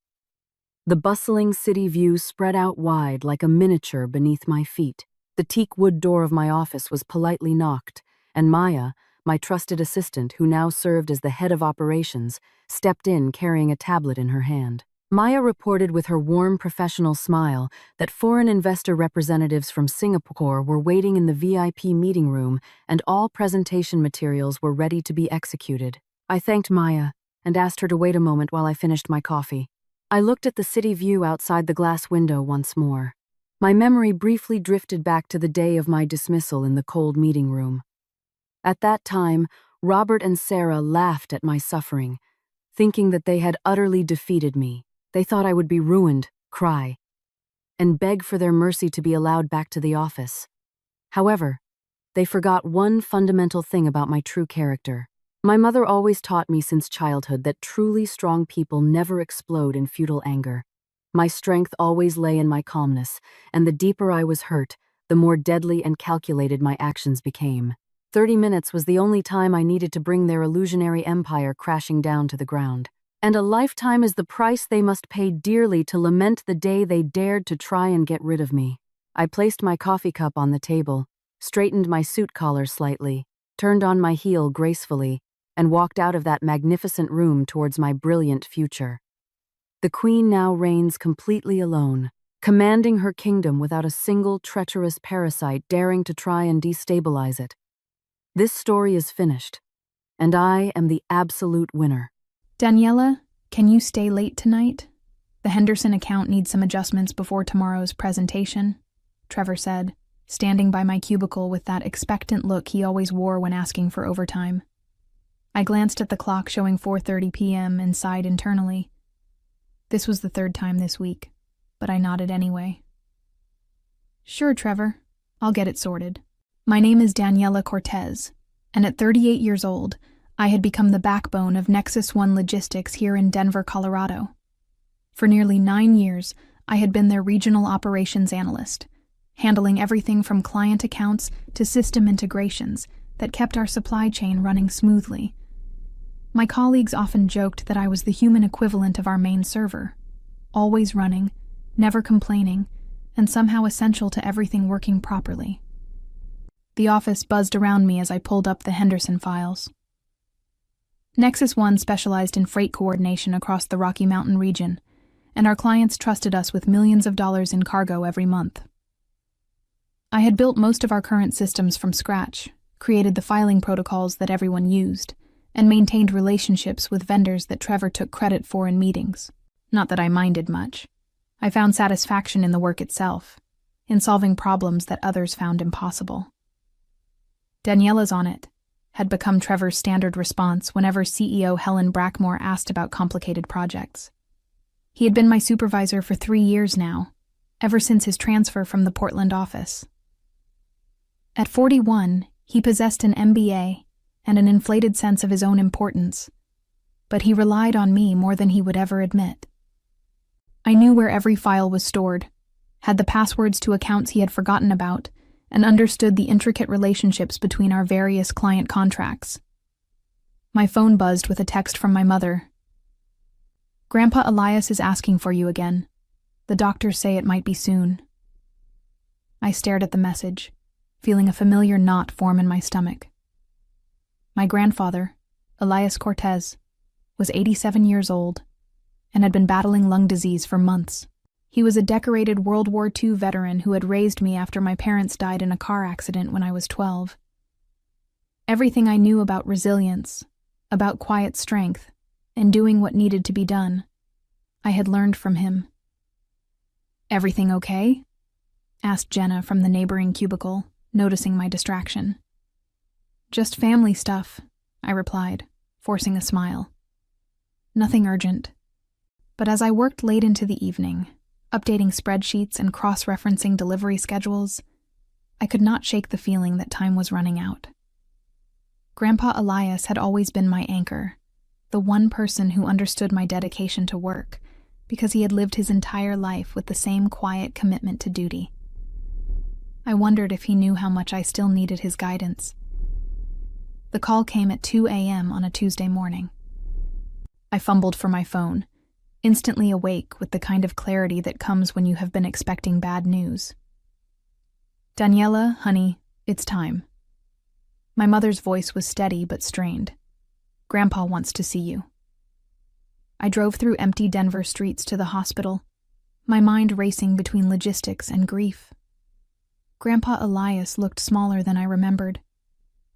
The bustling city view spread out wide like a miniature beneath my feet. The teak wood door of my office was politely knocked, and Maya, my trusted assistant who now served as the head of operations, stepped in carrying a tablet in her hand. Maya reported with her warm professional smile that foreign investor representatives from Singapore were waiting in the VIP meeting room and all presentation materials were ready to be executed. I thanked Maya and asked her to wait a moment while I finished my coffee. I looked at the city view outside the glass window once more. My memory briefly drifted back to the day of my dismissal in the cold meeting room. At that time, Robert and Sarah laughed at my suffering, thinking that they had utterly defeated me. They thought I would be ruined, cry, and beg for their mercy to be allowed back to the office. However, they forgot one fundamental thing about my true character. My mother always taught me since childhood that truly strong people never explode in futile anger. My strength always lay in my calmness, and the deeper I was hurt, the more deadly and calculated my actions became. 30 minutes was the only time I needed to bring their illusionary empire crashing down to the ground. And a lifetime is the price they must pay dearly to lament the day they dared to try and get rid of me. I placed my coffee cup on the table, straightened my suit collar slightly, turned on my heel gracefully, and walked out of that magnificent room towards my brilliant future. The queen now reigns completely alone, commanding her kingdom without a single treacherous parasite daring to try and destabilize it. This story is finished, and I am the absolute winner. Daniela, can you stay late tonight? The Henderson account needs some adjustments before tomorrow's presentation, Trevor said, standing by my cubicle with that expectant look he always wore when asking for overtime. I glanced at the clock showing 4:30 p.m. and sighed internally. This was the third time this week, but I nodded anyway. Sure, Trevor. I'll get it sorted. My name is Daniela Cortez, and at 38 years old, I had become the backbone of Nexus One Logistics here in Denver, Colorado. For nearly 9 years, I had been their regional operations analyst, handling everything from client accounts to system integrations that kept our supply chain running smoothly. My colleagues often joked that I was the human equivalent of our main server, always running, never complaining, and somehow essential to everything working properly. The office buzzed around me as I pulled up the Henderson files. Nexus One specialized in freight coordination across the Rocky Mountain region, and our clients trusted us with millions of dollars in cargo every month. I had built most of our current systems from scratch, created the filing protocols that everyone used, and maintained relationships with vendors that Trevor took credit for in meetings. Not that I minded much. I found satisfaction in the work itself, in solving problems that others found impossible. Daniela's on it had become Trevor's standard response whenever CEO Helen Brackmore asked about complicated projects. He had been my supervisor for 3 years now, ever since his transfer from the Portland office. At 41, he possessed an MBA and an inflated sense of his own importance, but he relied on me more than he would ever admit. I knew where every file was stored, had the passwords to accounts he had forgotten about, and understood the intricate relationships between our various client contracts. My phone buzzed with a text from my mother. Grandpa Elias is asking for you again. The doctors say it might be soon. I stared at the message, feeling a familiar knot form in my stomach. My grandfather, Elias Cortez, was 87 years old and had been battling lung disease for months. He was a decorated World War II veteran who had raised me after my parents died in a car accident when I was 12. Everything I knew about resilience, about quiet strength, and doing what needed to be done, I had learned from him. "Everything okay?" asked Jenna from the neighboring cubicle, noticing my distraction. "Just family stuff," I replied, forcing a smile. Nothing urgent. But as I worked late into the evening, updating spreadsheets and cross-referencing delivery schedules, I could not shake the feeling that time was running out. Grandpa Elias had always been my anchor, the one person who understood my dedication to work, because he had lived his entire life with the same quiet commitment to duty. I wondered if he knew how much I still needed his guidance. The call came at 2 a.m. on a Tuesday morning. I fumbled for my phone, instantly awake with the kind of clarity that comes when you have been expecting bad news. "Daniela, honey, it's time." My mother's voice was steady but strained. "Grandpa wants to see you." I drove through empty Denver streets to the hospital, my mind racing between logistics and grief. Grandpa Elias looked smaller than I remembered,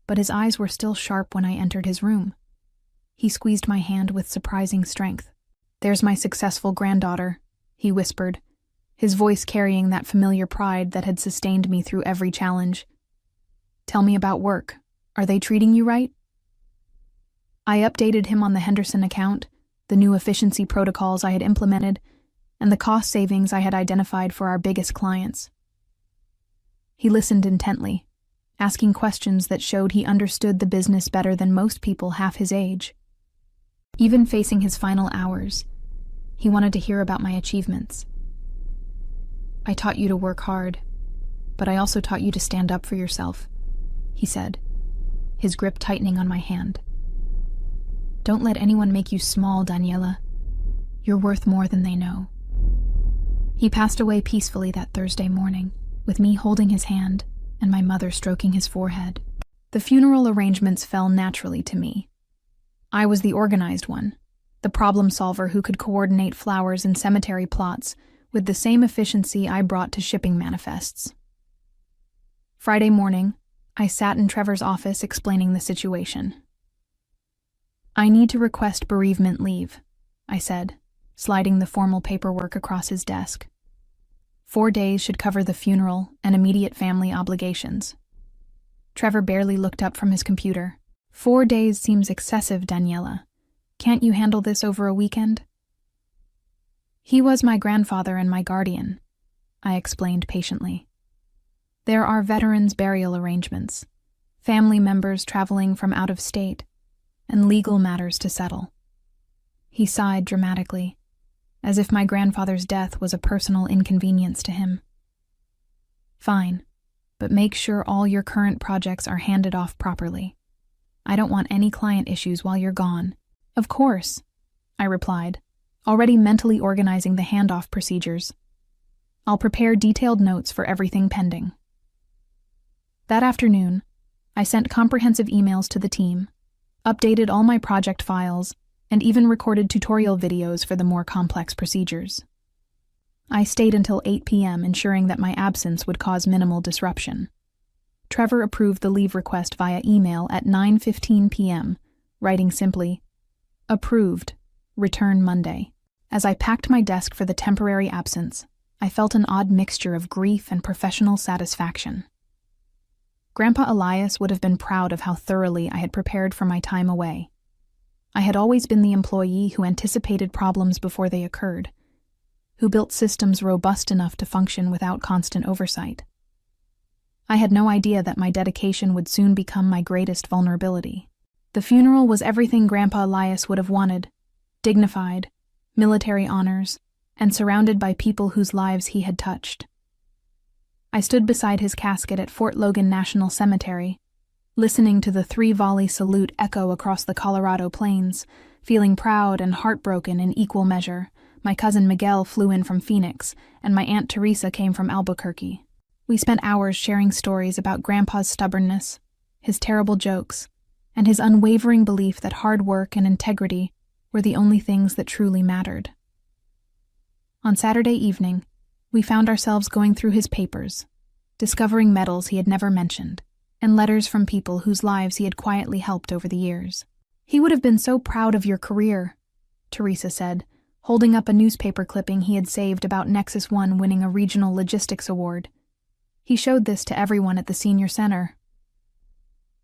but his eyes were still sharp when I entered his room. He squeezed my hand with surprising strength. "There's my successful granddaughter," he whispered, his voice carrying that familiar pride that had sustained me through every challenge. "Tell me about work. Are they treating you right?" I updated him on the Henderson account, the new efficiency protocols I had implemented, and the cost savings I had identified for our biggest clients. He listened intently, asking questions that showed he understood the business better than most people half his age. Even facing his final hours, he wanted to hear about my achievements. "I taught you to work hard, but I also taught you to stand up for yourself," he said, his grip tightening on my hand. "Don't let anyone make you small, Daniela. You're worth more than they know." He passed away peacefully that Thursday morning, with me holding his hand and my mother stroking his forehead. The funeral arrangements fell naturally to me. I was the organized one, the problem solver who could coordinate flowers and cemetery plots with the same efficiency I brought to shipping manifests. Friday morning, I sat in Trevor's office explaining the situation. "I need to request bereavement leave," I said, sliding the formal paperwork across his desk. 4 days should cover the funeral and immediate family obligations. Trevor barely looked up from his computer. 4 days seems excessive, Daniela. Can't you handle this over a weekend?" "He was my grandfather and my guardian," I explained patiently. "There are veterans' burial arrangements, family members traveling from out of state, and legal matters to settle." He sighed dramatically, as if my grandfather's death was a personal inconvenience to him. "Fine, but make sure all your current projects are handed off properly. I don't want any client issues while you're gone." "Of course," I replied, already mentally organizing the handoff procedures. "I'll prepare detailed notes for everything pending." That afternoon, I sent comprehensive emails to the team, updated all my project files, and even recorded tutorial videos for the more complex procedures. I stayed until 8 p.m., ensuring that my absence would cause minimal disruption. Trevor approved the leave request via email at 9:15 p.m., writing simply, "Approved. Return Monday." As I packed my desk for the temporary absence, I felt an odd mixture of grief and professional satisfaction. Grandpa Elias would have been proud of how thoroughly I had prepared for my time away. I had always been the employee who anticipated problems before they occurred, who built systems robust enough to function without constant oversight. I had no idea that my dedication would soon become my greatest vulnerability. The funeral was everything Grandpa Elias would have wanted: dignified, military honors, and surrounded by people whose lives he had touched. I stood beside his casket at Fort Logan National Cemetery, listening to the 3-volley salute echo across the Colorado plains, feeling proud and heartbroken in equal measure. My cousin Miguel flew in from Phoenix, and my Aunt Teresa came from Albuquerque. We spent hours sharing stories about Grandpa's stubbornness, his terrible jokes, and his unwavering belief that hard work and integrity were the only things that truly mattered. On Saturday evening, we found ourselves going through his papers, discovering medals he had never mentioned, and letters from people whose lives he had quietly helped over the years. "He would have been so proud of your career," Teresa said, holding up a newspaper clipping he had saved about Nexus One winning a regional logistics award. He showed this to everyone at the senior center.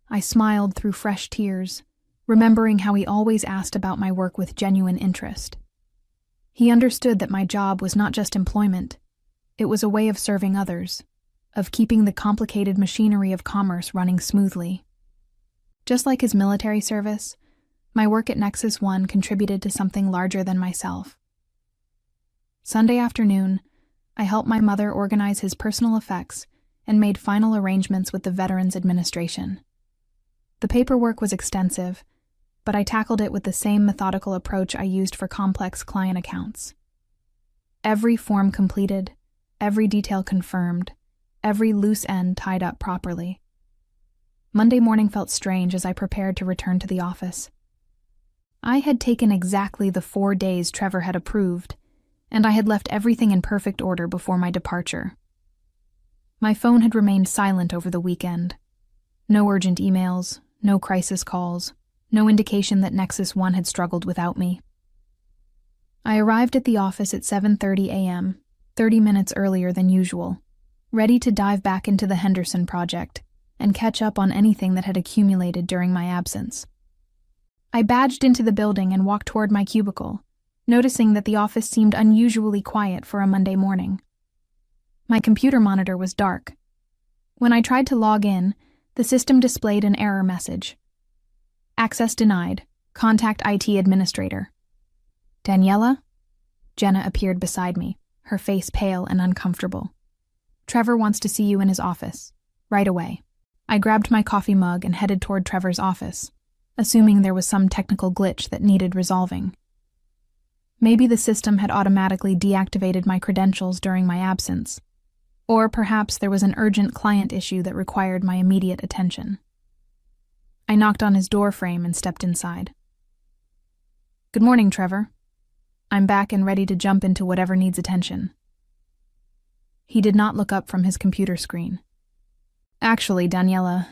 I smiled through fresh tears, remembering how he always asked about my work with genuine interest. He understood that my job was not just employment. It was a way of serving others, of keeping the complicated machinery of commerce running smoothly. Just like his military service, my work at Nexus One contributed to something larger than myself. Sunday afternoon, I helped my mother organize his personal effects and made final arrangements with the Veterans Administration. The paperwork was extensive, but I tackled it with the same methodical approach I used for complex client accounts. Every form completed, every detail confirmed, every loose end tied up properly. Monday morning felt strange as I prepared to return to the office. I had taken exactly the 4 days Trevor had approved, and I had left everything in perfect order before my departure. My phone had remained silent over the weekend. No urgent emails, no crisis calls, no indication that Nexus One had struggled without me. I arrived at the office at 7:30 a.m., 30 minutes earlier than usual, ready to dive back into the Henderson project and catch up on anything that had accumulated during my absence. I badged into the building and walked toward my cubicle, noticing that the office seemed unusually quiet for a Monday morning. My computer monitor was dark. When I tried to log in, the system displayed an error message. Access denied. Contact IT administrator. Daniela? Jenna appeared beside me, her face pale and uncomfortable. Trevor wants to see you in his office. Right away. I grabbed my coffee mug and headed toward Trevor's office, assuming there was some technical glitch that needed resolving. Maybe the system had automatically deactivated my credentials during my absence, or perhaps there was an urgent client issue that required my immediate attention. I knocked on his door frame and stepped inside. Good morning, Trevor. I'm back and ready to jump into whatever needs attention. He did not look up from his computer screen. Actually, Daniela,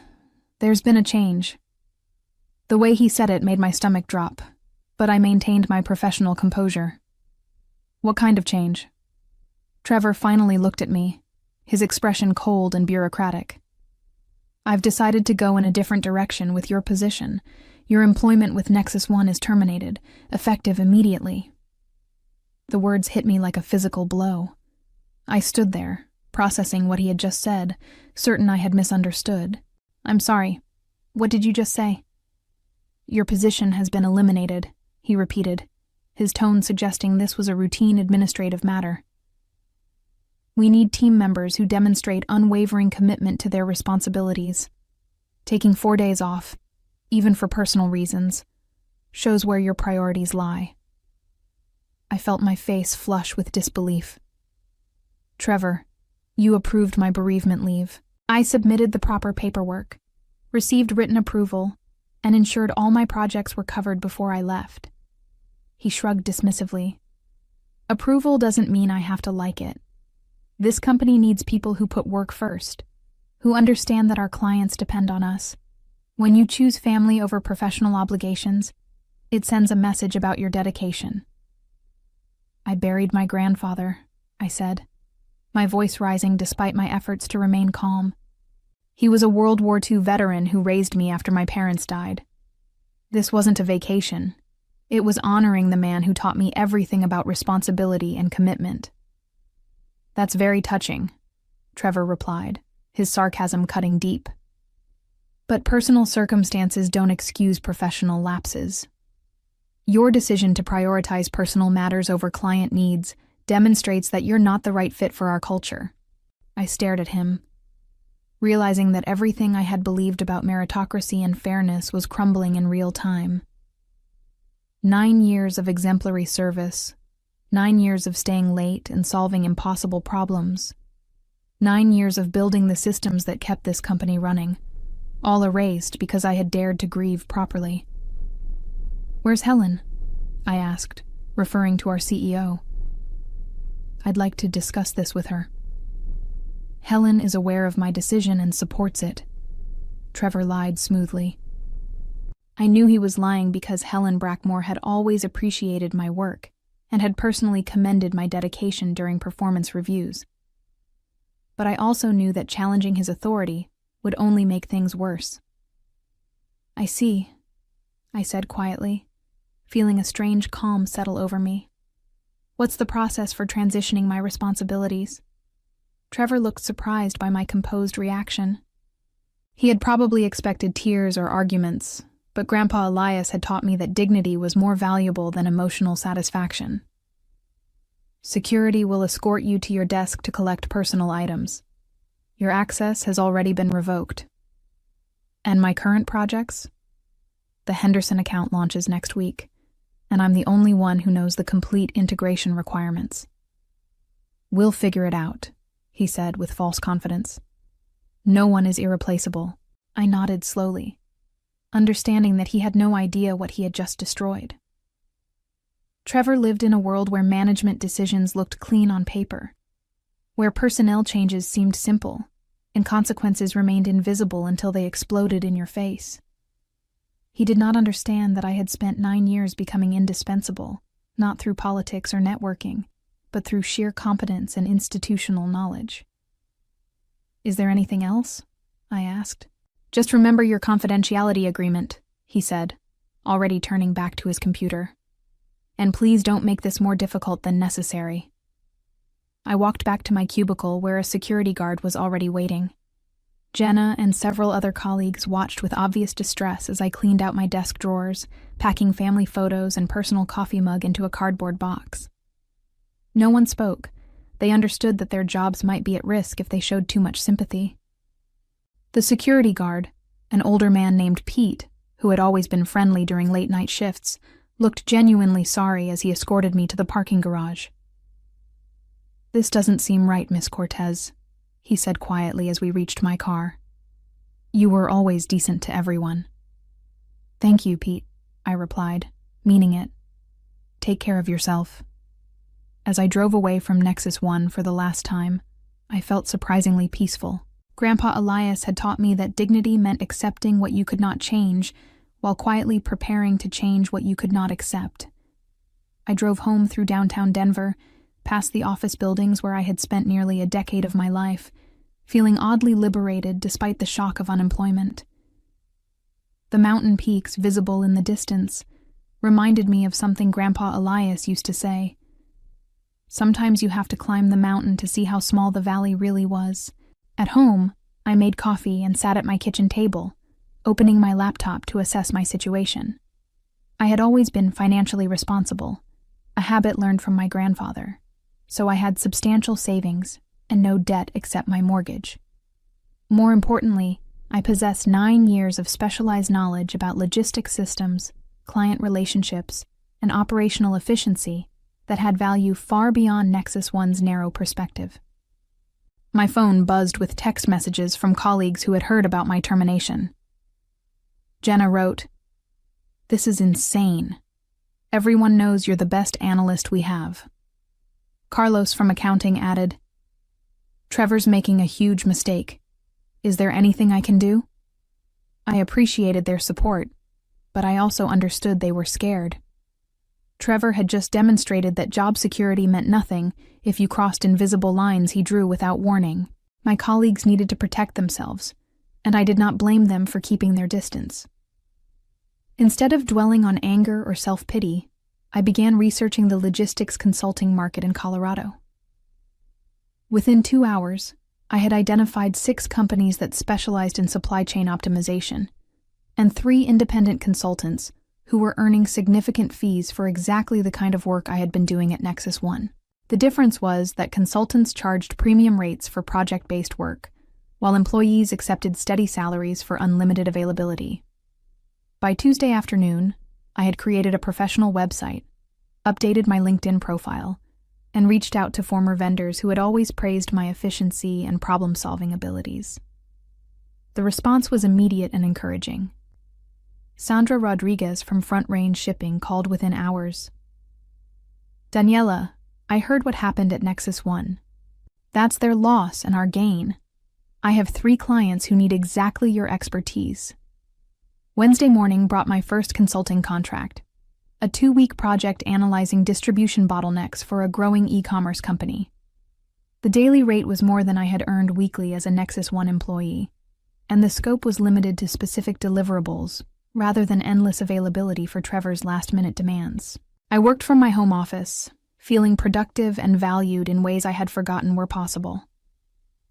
there's been a change. The way he said it made my stomach drop, but I maintained my professional composure. What kind of change? Trevor finally looked at me, his expression cold and bureaucratic. I've decided to go in a different direction with your position. Your employment with Nexus One is terminated, effective immediately. The words hit me like a physical blow. I stood there, processing what he had just said, certain I had misunderstood. I'm sorry. What did you just say? Your position has been eliminated, he repeated, his tone suggesting this was a routine administrative matter. We need team members who demonstrate unwavering commitment to their responsibilities. Taking 4 days off, even for personal reasons, shows where your priorities lie. I felt my face flush with disbelief. Trevor, you approved my bereavement leave. I submitted the proper paperwork, received written approval, and ensured all my projects were covered before I left. He shrugged dismissively. Approval doesn't mean I have to like it. This company needs people who put work first, who understand that our clients depend on us. When you choose family over professional obligations, it sends a message about your dedication. I buried my grandfather, I said, my voice rising despite my efforts to remain calm. He was a World War II veteran who raised me after my parents died. This wasn't a vacation. It was honoring the man who taught me everything about responsibility and commitment. That's very touching, Trevor replied, his sarcasm cutting deep. But personal circumstances don't excuse professional lapses. Your decision to prioritize personal matters over client needs demonstrates that you're not the right fit for our culture. I stared at him, realizing that everything I had believed about meritocracy and fairness was crumbling in real time. 9 years of exemplary service, 9 years of staying late and solving impossible problems, 9 years of building the systems that kept this company running, all erased because I had dared to grieve properly. Where's Helen? I asked, referring to our CEO. I'd like to discuss this with her. Helen is aware of my decision and supports it. Trevor lied smoothly. I knew he was lying because Helen Brackmore had always appreciated my work and had personally commended my dedication during performance reviews. But I also knew that challenging his authority would only make things worse. I see, I said quietly, feeling a strange calm settle over me. What's the process for transitioning my responsibilities? Trevor looked surprised by my composed reaction. He had probably expected tears or arguments, but Grandpa Elias had taught me that dignity was more valuable than emotional satisfaction. Security will escort you to your desk to collect personal items. Your access has already been revoked. And my current projects? The Henderson account launches next week, and I'm the only one who knows the complete integration requirements. We'll figure it out, he said with false confidence. No one is irreplaceable. I nodded slowly, understanding that he had no idea what he had just destroyed. Trevor lived in a world where management decisions looked clean on paper, where personnel changes seemed simple, and consequences remained invisible until they exploded in your face. He did not understand that I had spent 9 years becoming indispensable, not through politics or networking, but through sheer competence and institutional knowledge. Is there anything else? I asked. Just remember your confidentiality agreement, he said, already turning back to his computer. And please don't make this more difficult than necessary. I walked back to my cubicle where a security guard was already waiting. Jenna and several other colleagues watched with obvious distress as I cleaned out my desk drawers, packing family photos and personal coffee mug into a cardboard box. No one spoke. They understood that their jobs might be at risk if they showed too much sympathy. The security guard, an older man named Pete, who had always been friendly during late-night shifts, looked genuinely sorry as he escorted me to the parking garage. "This doesn't seem right, Miss Cortez," he said quietly as we reached my car. "You were always decent to everyone." "Thank you, Pete," I replied, meaning it. "Take care of yourself." As I drove away from Nexus 1 for the last time, I felt surprisingly peaceful. Grandpa Elias had taught me that dignity meant accepting what you could not change, while quietly preparing to change what you could not accept. I drove home through downtown Denver, past the office buildings where I had spent nearly a decade of my life, feeling oddly liberated despite the shock of unemployment. The mountain peaks visible in the distance reminded me of something Grandpa Elias used to say. Sometimes you have to climb the mountain to see how small the valley really was. At home, I made coffee and sat at my kitchen table, opening my laptop to assess my situation. I had always been financially responsible, a habit learned from my grandfather, so I had substantial savings and no debt except my mortgage. More importantly, I possessed 9 years of specialized knowledge about logistic systems, client relationships, and operational efficiency that had value far beyond Nexus 1's narrow perspective. My phone buzzed with text messages from colleagues who had heard about my termination. Jenna wrote, "This is insane. Everyone knows you're the best analyst we have." Carlos from accounting added, "Trevor's making a huge mistake. Is there anything I can do?" I appreciated their support, but I also understood they were scared. Trevor had just demonstrated that job security meant nothing if you crossed invisible lines he drew without warning. My colleagues needed to protect themselves, and I did not blame them for keeping their distance. Instead of dwelling on anger or self-pity, I began researching the logistics consulting market in Colorado. Within 2 hours, I had identified 6 companies that specialized in supply chain optimization, and 3 independent consultants who were earning significant fees for exactly the kind of work I had been doing at Nexus 1. The difference was that consultants charged premium rates for project-based work, while employees accepted steady salaries for unlimited availability. By Tuesday afternoon, I had created a professional website, updated my LinkedIn profile, and reached out to former vendors who had always praised my efficiency and problem-solving abilities. The response was immediate and encouraging. Sandra Rodriguez from Front Range Shipping called within hours. "Daniela, I heard what happened at Nexus 1. That's their loss and our gain. I have 3 clients who need exactly your expertise." Wednesday morning brought my first consulting contract, a 2-week project analyzing distribution bottlenecks for a growing e-commerce company. The daily rate was more than I had earned weekly as a Nexus 1 employee, and the scope was limited to specific deliverables, rather than endless availability for Trevor's last-minute demands. I worked from my home office, feeling productive and valued in ways I had forgotten were possible.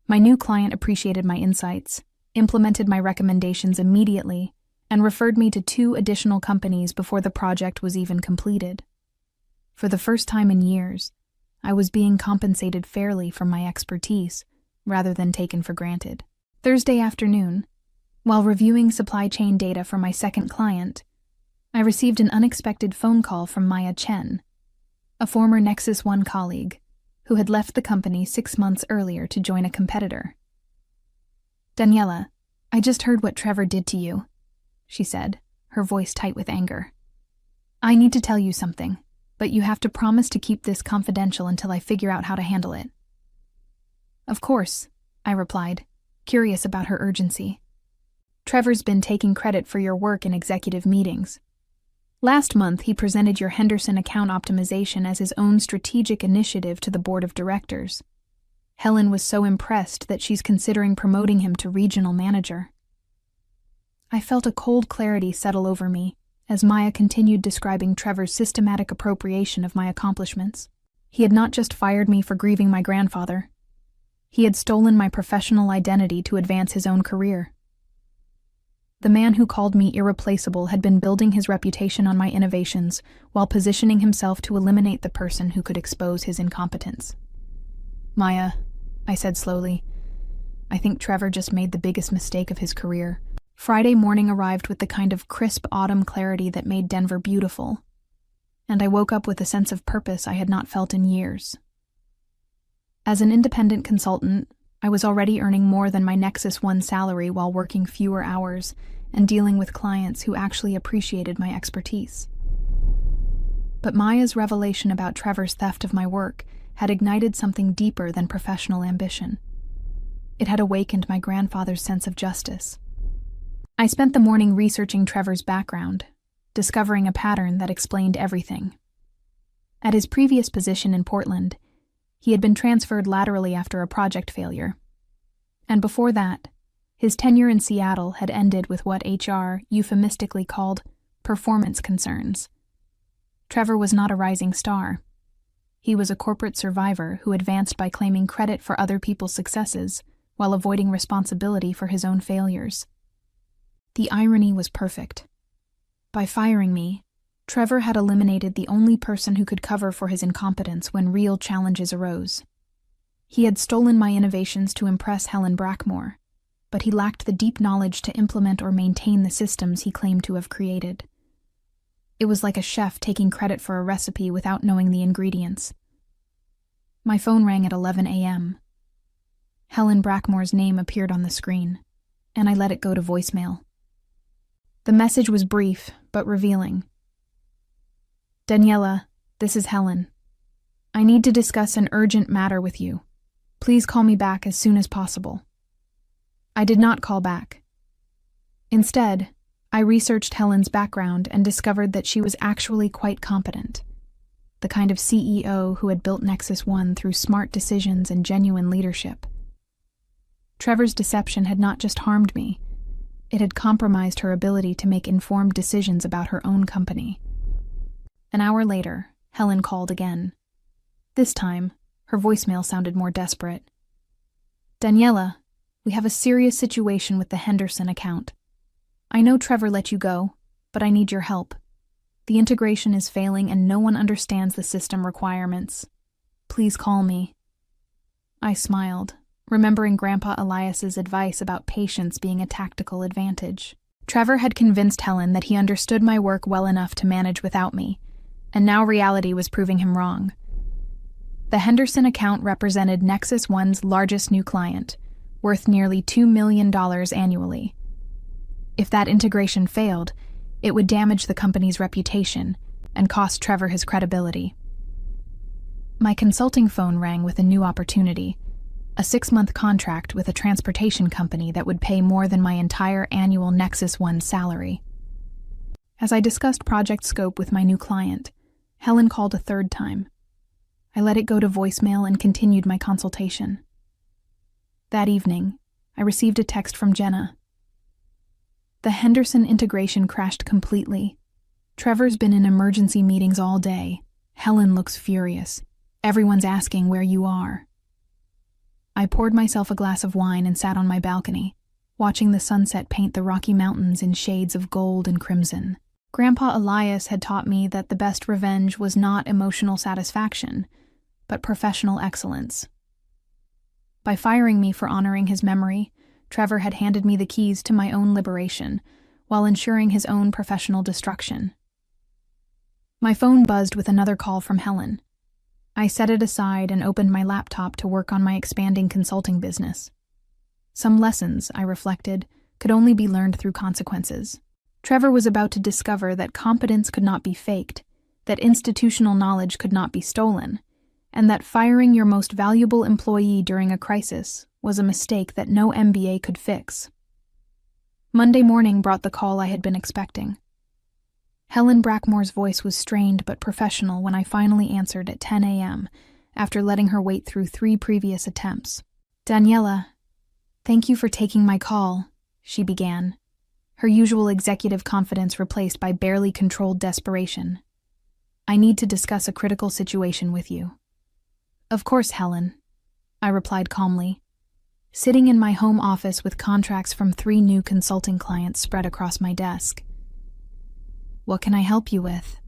My new client appreciated my insights, implemented my recommendations immediately, and referred me to 2 additional companies before the project was even completed. For the first time in years, I was being compensated fairly for my expertise, rather than taken for granted. Thursday afternoon, while reviewing supply chain data for my second client, I received an unexpected phone call from Maya Chen, a former Nexus One colleague, who had left the company 6 months earlier to join a competitor. "Daniela, I just heard what Trevor did to you," she said, her voice tight with anger. "I need to tell you something, but you have to promise to keep this confidential until I figure out how to handle it." "Of course," I replied, curious about her urgency. "Trevor's been taking credit for your work in executive meetings. Last month, he presented your Henderson account optimization as his own strategic initiative to the board of directors. Helen was so impressed that she's considering promoting him to regional manager." I felt a cold clarity settle over me as Maya continued describing Trevor's systematic appropriation of my accomplishments. He had not just fired me for grieving my grandfather. He had stolen my professional identity to advance his own career. The man who called me irreplaceable had been building his reputation on my innovations while positioning himself to eliminate the person who could expose his incompetence. "Maya," I said slowly, "I think Trevor just made the biggest mistake of his career." Friday morning arrived with the kind of crisp autumn clarity that made Denver beautiful, and I woke up with a sense of purpose I had not felt in years. As an independent consultant, I was already earning more than my Nexus One salary while working fewer hours and dealing with clients who actually appreciated my expertise. But Maya's revelation about Trevor's theft of my work had ignited something deeper than professional ambition. It had awakened my grandfather's sense of justice. I spent the morning researching Trevor's background, discovering a pattern that explained everything. At his previous position in Portland, he had been transferred laterally after a project failure. And before that, his tenure in Seattle had ended with what HR euphemistically called performance concerns. Trevor was not a rising star. He was a corporate survivor who advanced by claiming credit for other people's successes while avoiding responsibility for his own failures. The irony was perfect. By firing me, Trevor had eliminated the only person who could cover for his incompetence when real challenges arose. He had stolen my innovations to impress Helen Brackmore, but he lacked the deep knowledge to implement or maintain the systems he claimed to have created. It was like a chef taking credit for a recipe without knowing the ingredients. My phone rang at 11 a.m. Helen Brackmore's name appeared on the screen, and I let it go to voicemail. The message was brief, but revealing. "Daniela, this is Helen. I need to discuss an urgent matter with you. Please call me back as soon as possible." I did not call back. Instead, I researched Helen's background and discovered that she was actually quite competent. The kind of CEO who had built Nexus One through smart decisions and genuine leadership. Trevor's deception had not just harmed me, it had compromised her ability to make informed decisions about her own company. An hour later, Helen called again. This time, her voicemail sounded more desperate. "Daniela, we have a serious situation with the Henderson account. I know Trevor let you go, but I need your help. The integration is failing and no one understands the system requirements. Please call me." I smiled, remembering Grandpa Elias's advice about patience being a tactical advantage. Trevor had convinced Helen that he understood my work well enough to manage without me, and now reality was proving him wrong. The Henderson account represented Nexus One's largest new client, worth nearly $2 million annually. If that integration failed, it would damage the company's reputation and cost Trevor his credibility. My consulting phone rang with a new opportunity, a 6-month contract with a transportation company that would pay more than my entire annual Nexus One salary. As I discussed project scope with my new client, Helen called a third time. I let it go to voicemail and continued my consultation. That evening, I received a text from Jenna. "The Henderson integration crashed completely. Trevor's been in emergency meetings all day. Helen looks furious. Everyone's asking where you are." I poured myself a glass of wine and sat on my balcony, watching the sunset paint the Rocky Mountains in shades of gold and crimson. Grandpa Elias had taught me that the best revenge was not emotional satisfaction, but professional excellence. By firing me for honoring his memory, Trevor had handed me the keys to my own liberation, while ensuring his own professional destruction. My phone buzzed with another call from Helen. I set it aside and opened my laptop to work on my expanding consulting business. Some lessons, I reflected, could only be learned through consequences. Trevor was about to discover that competence could not be faked, that institutional knowledge could not be stolen, and that firing your most valuable employee during a crisis was a mistake that no MBA could fix. Monday morning brought the call I had been expecting. Helen Brackmore's voice was strained but professional when I finally answered at 10 a.m., after letting her wait through 3 previous attempts. "Daniela, thank you for taking my call," she began, her usual executive confidence replaced by barely controlled desperation. "I need to discuss a critical situation with you." "Of course, Helen," I replied calmly, sitting in my home office with contracts from 3 new consulting clients spread across my desk. "What can I help you with?"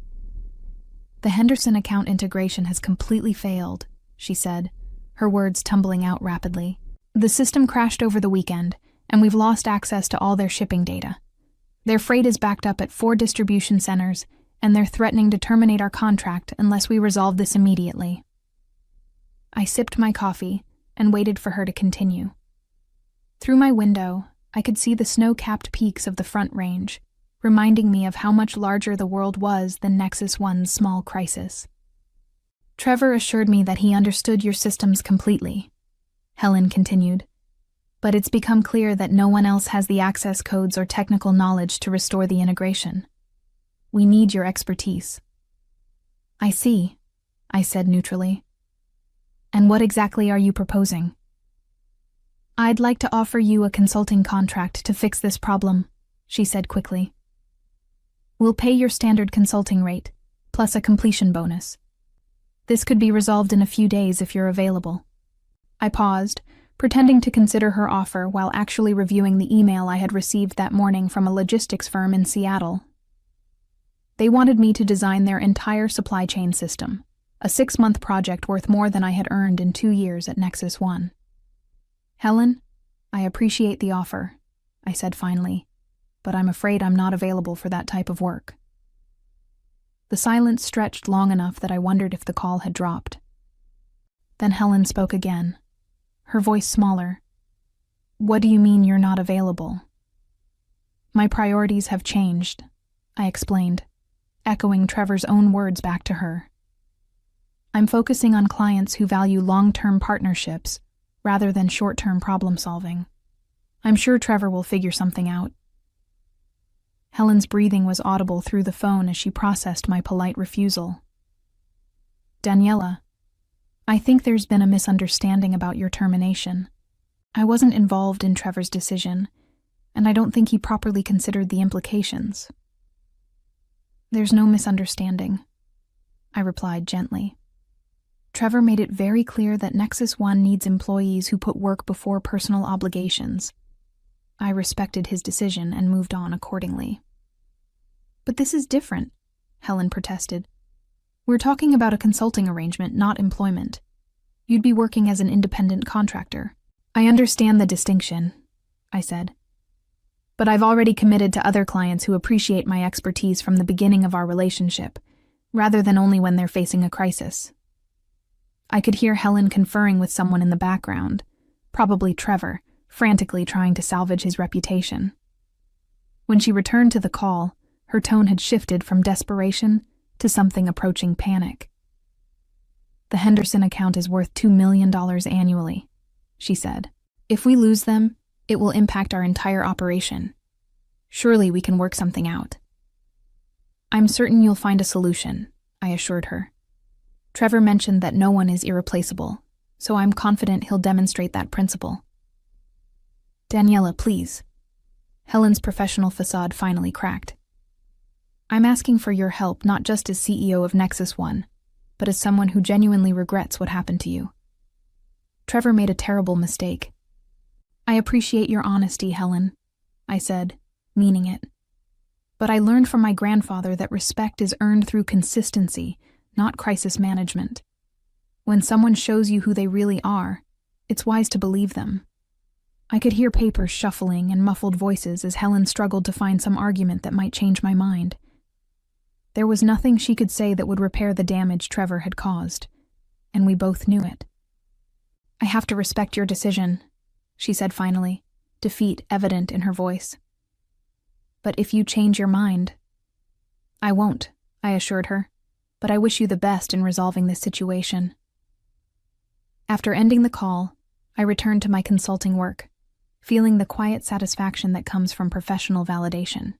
"The Henderson account integration has completely failed," she said, her words tumbling out rapidly. "The system crashed over the weekend, and we've lost access to all their shipping data. Their freight is backed up at 4 distribution centers, and they're threatening to terminate our contract unless we resolve this immediately." I sipped my coffee and waited for her to continue. Through my window, I could see the snow-capped peaks of the Front Range, reminding me of how much larger the world was than Nexus One's small crisis. "Trevor assured me that he understood your systems completely," Helen continued, "but it's become clear that no one else has the access codes or technical knowledge to restore the integration. We need your expertise." "I see," I said neutrally. "And what exactly are you proposing?" "I'd like to offer you a consulting contract to fix this problem," she said quickly. "We'll pay your standard consulting rate, plus a completion bonus. This could be resolved in a few days if you're available." I paused, pretending to consider her offer while actually reviewing the email I had received that morning from a logistics firm in Seattle. They wanted me to design their entire supply chain system, a 6-month project worth more than I had earned in 2 years at Nexus One. "Helen, I appreciate the offer," I said finally, "but I'm afraid I'm not available for that type of work." The silence stretched long enough that I wondered if the call had dropped. Then Helen spoke again, her voice smaller. "What do you mean you're not available?" "My priorities have changed," I explained, echoing Trevor's own words back to her. "I'm focusing on clients who value long-term partnerships rather than short-term problem-solving. I'm sure Trevor will figure something out." Helen's breathing was audible through the phone as she processed my polite refusal. "Daniela, I think there's been a misunderstanding about your termination. I wasn't involved in Trevor's decision, and I don't think he properly considered the implications." "There's no misunderstanding," I replied gently. "Trevor made it very clear that Nexus One needs employees who put work before personal obligations. I respected his decision and moved on accordingly." "But this is different," Helen protested. "We're talking about a consulting arrangement, not employment. You'd be working as an independent contractor." "I understand the distinction," I said. "But I've already committed to other clients who appreciate my expertise from the beginning of our relationship, rather than only when they're facing a crisis." I could hear Helen conferring with someone in the background, probably Trevor, frantically trying to salvage his reputation. When she returned to the call, her tone had shifted from desperation to something approaching panic. "The Henderson account is worth $2 million annually," she said. "If we lose them, it will impact our entire operation. Surely we can work something out." "I'm certain you'll find a solution," I assured her. "Trevor mentioned that no one is irreplaceable, so I'm confident he'll demonstrate that principle." "Daniela, please." Helen's professional facade finally cracked. "I'm asking for your help not just as CEO of Nexus One, but as someone who genuinely regrets what happened to you. Trevor made a terrible mistake. I appreciate your honesty, Helen, I said, meaning it. But I learned from my grandfather that respect is earned through consistency, not crisis management. When someone shows you who they really are, it's wise to believe them. I could hear papers shuffling and muffled voices as Helen struggled to find some argument that might change my mind. There was nothing she could say that would repair the damage Trevor had caused, and we both knew it. I have to respect your decision, she said finally, defeat evident in her voice. But if you change your mind... I won't, I assured her, but I wish you the best in resolving this situation. After ending the call, I returned to my consulting work, feeling the quiet satisfaction that comes from professional validation.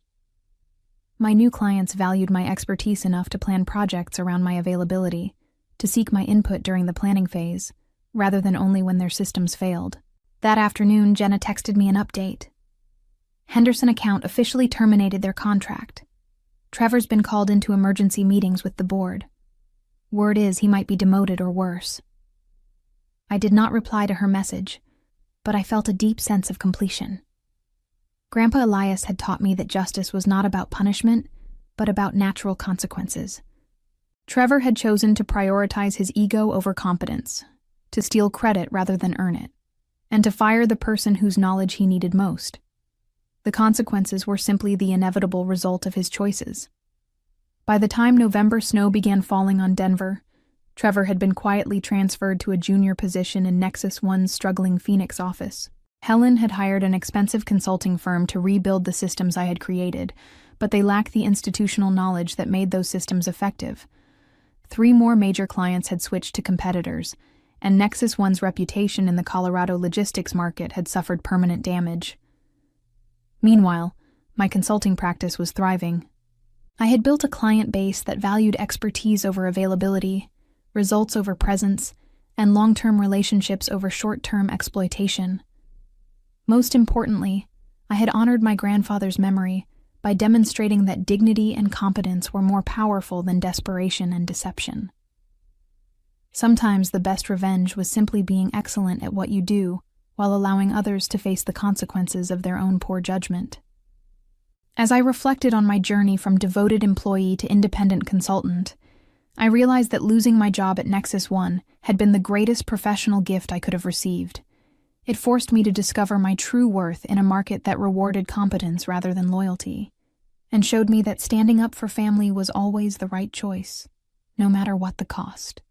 My new clients valued my expertise enough to plan projects around my availability, to seek my input during the planning phase, rather than only when their systems failed. That afternoon, Jenna texted me an update. Henderson account officially terminated their contract. Trevor's been called into emergency meetings with the board. Word is he might be demoted or worse. I did not reply to her message, but I felt a deep sense of completion. Grandpa Elias had taught me that justice was not about punishment, but about natural consequences. Trevor had chosen to prioritize his ego over competence, to steal credit rather than earn it, and to fire the person whose knowledge he needed most. The consequences were simply the inevitable result of his choices. By the time November snow began falling on Denver, Trevor had been quietly transferred to a junior position in Nexus One's struggling Phoenix office. Helen had hired an expensive consulting firm to rebuild the systems I had created, but they lacked the institutional knowledge that made those systems effective. 3 more major clients had switched to competitors, and Nexus One's reputation in the Colorado logistics market had suffered permanent damage. Meanwhile, my consulting practice was thriving. I had built a client base that valued expertise over availability, results over presence, and long-term relationships over short-term exploitation. Most importantly, I had honored my grandfather's memory by demonstrating that dignity and competence were more powerful than desperation and deception. Sometimes the best revenge was simply being excellent at what you do, while allowing others to face the consequences of their own poor judgment. As I reflected on my journey from devoted employee to independent consultant, I realized that losing my job at Nexus One had been the greatest professional gift I could have received. It forced me to discover my true worth in a market that rewarded competence rather than loyalty, and showed me that standing up for family was always the right choice, no matter what the cost.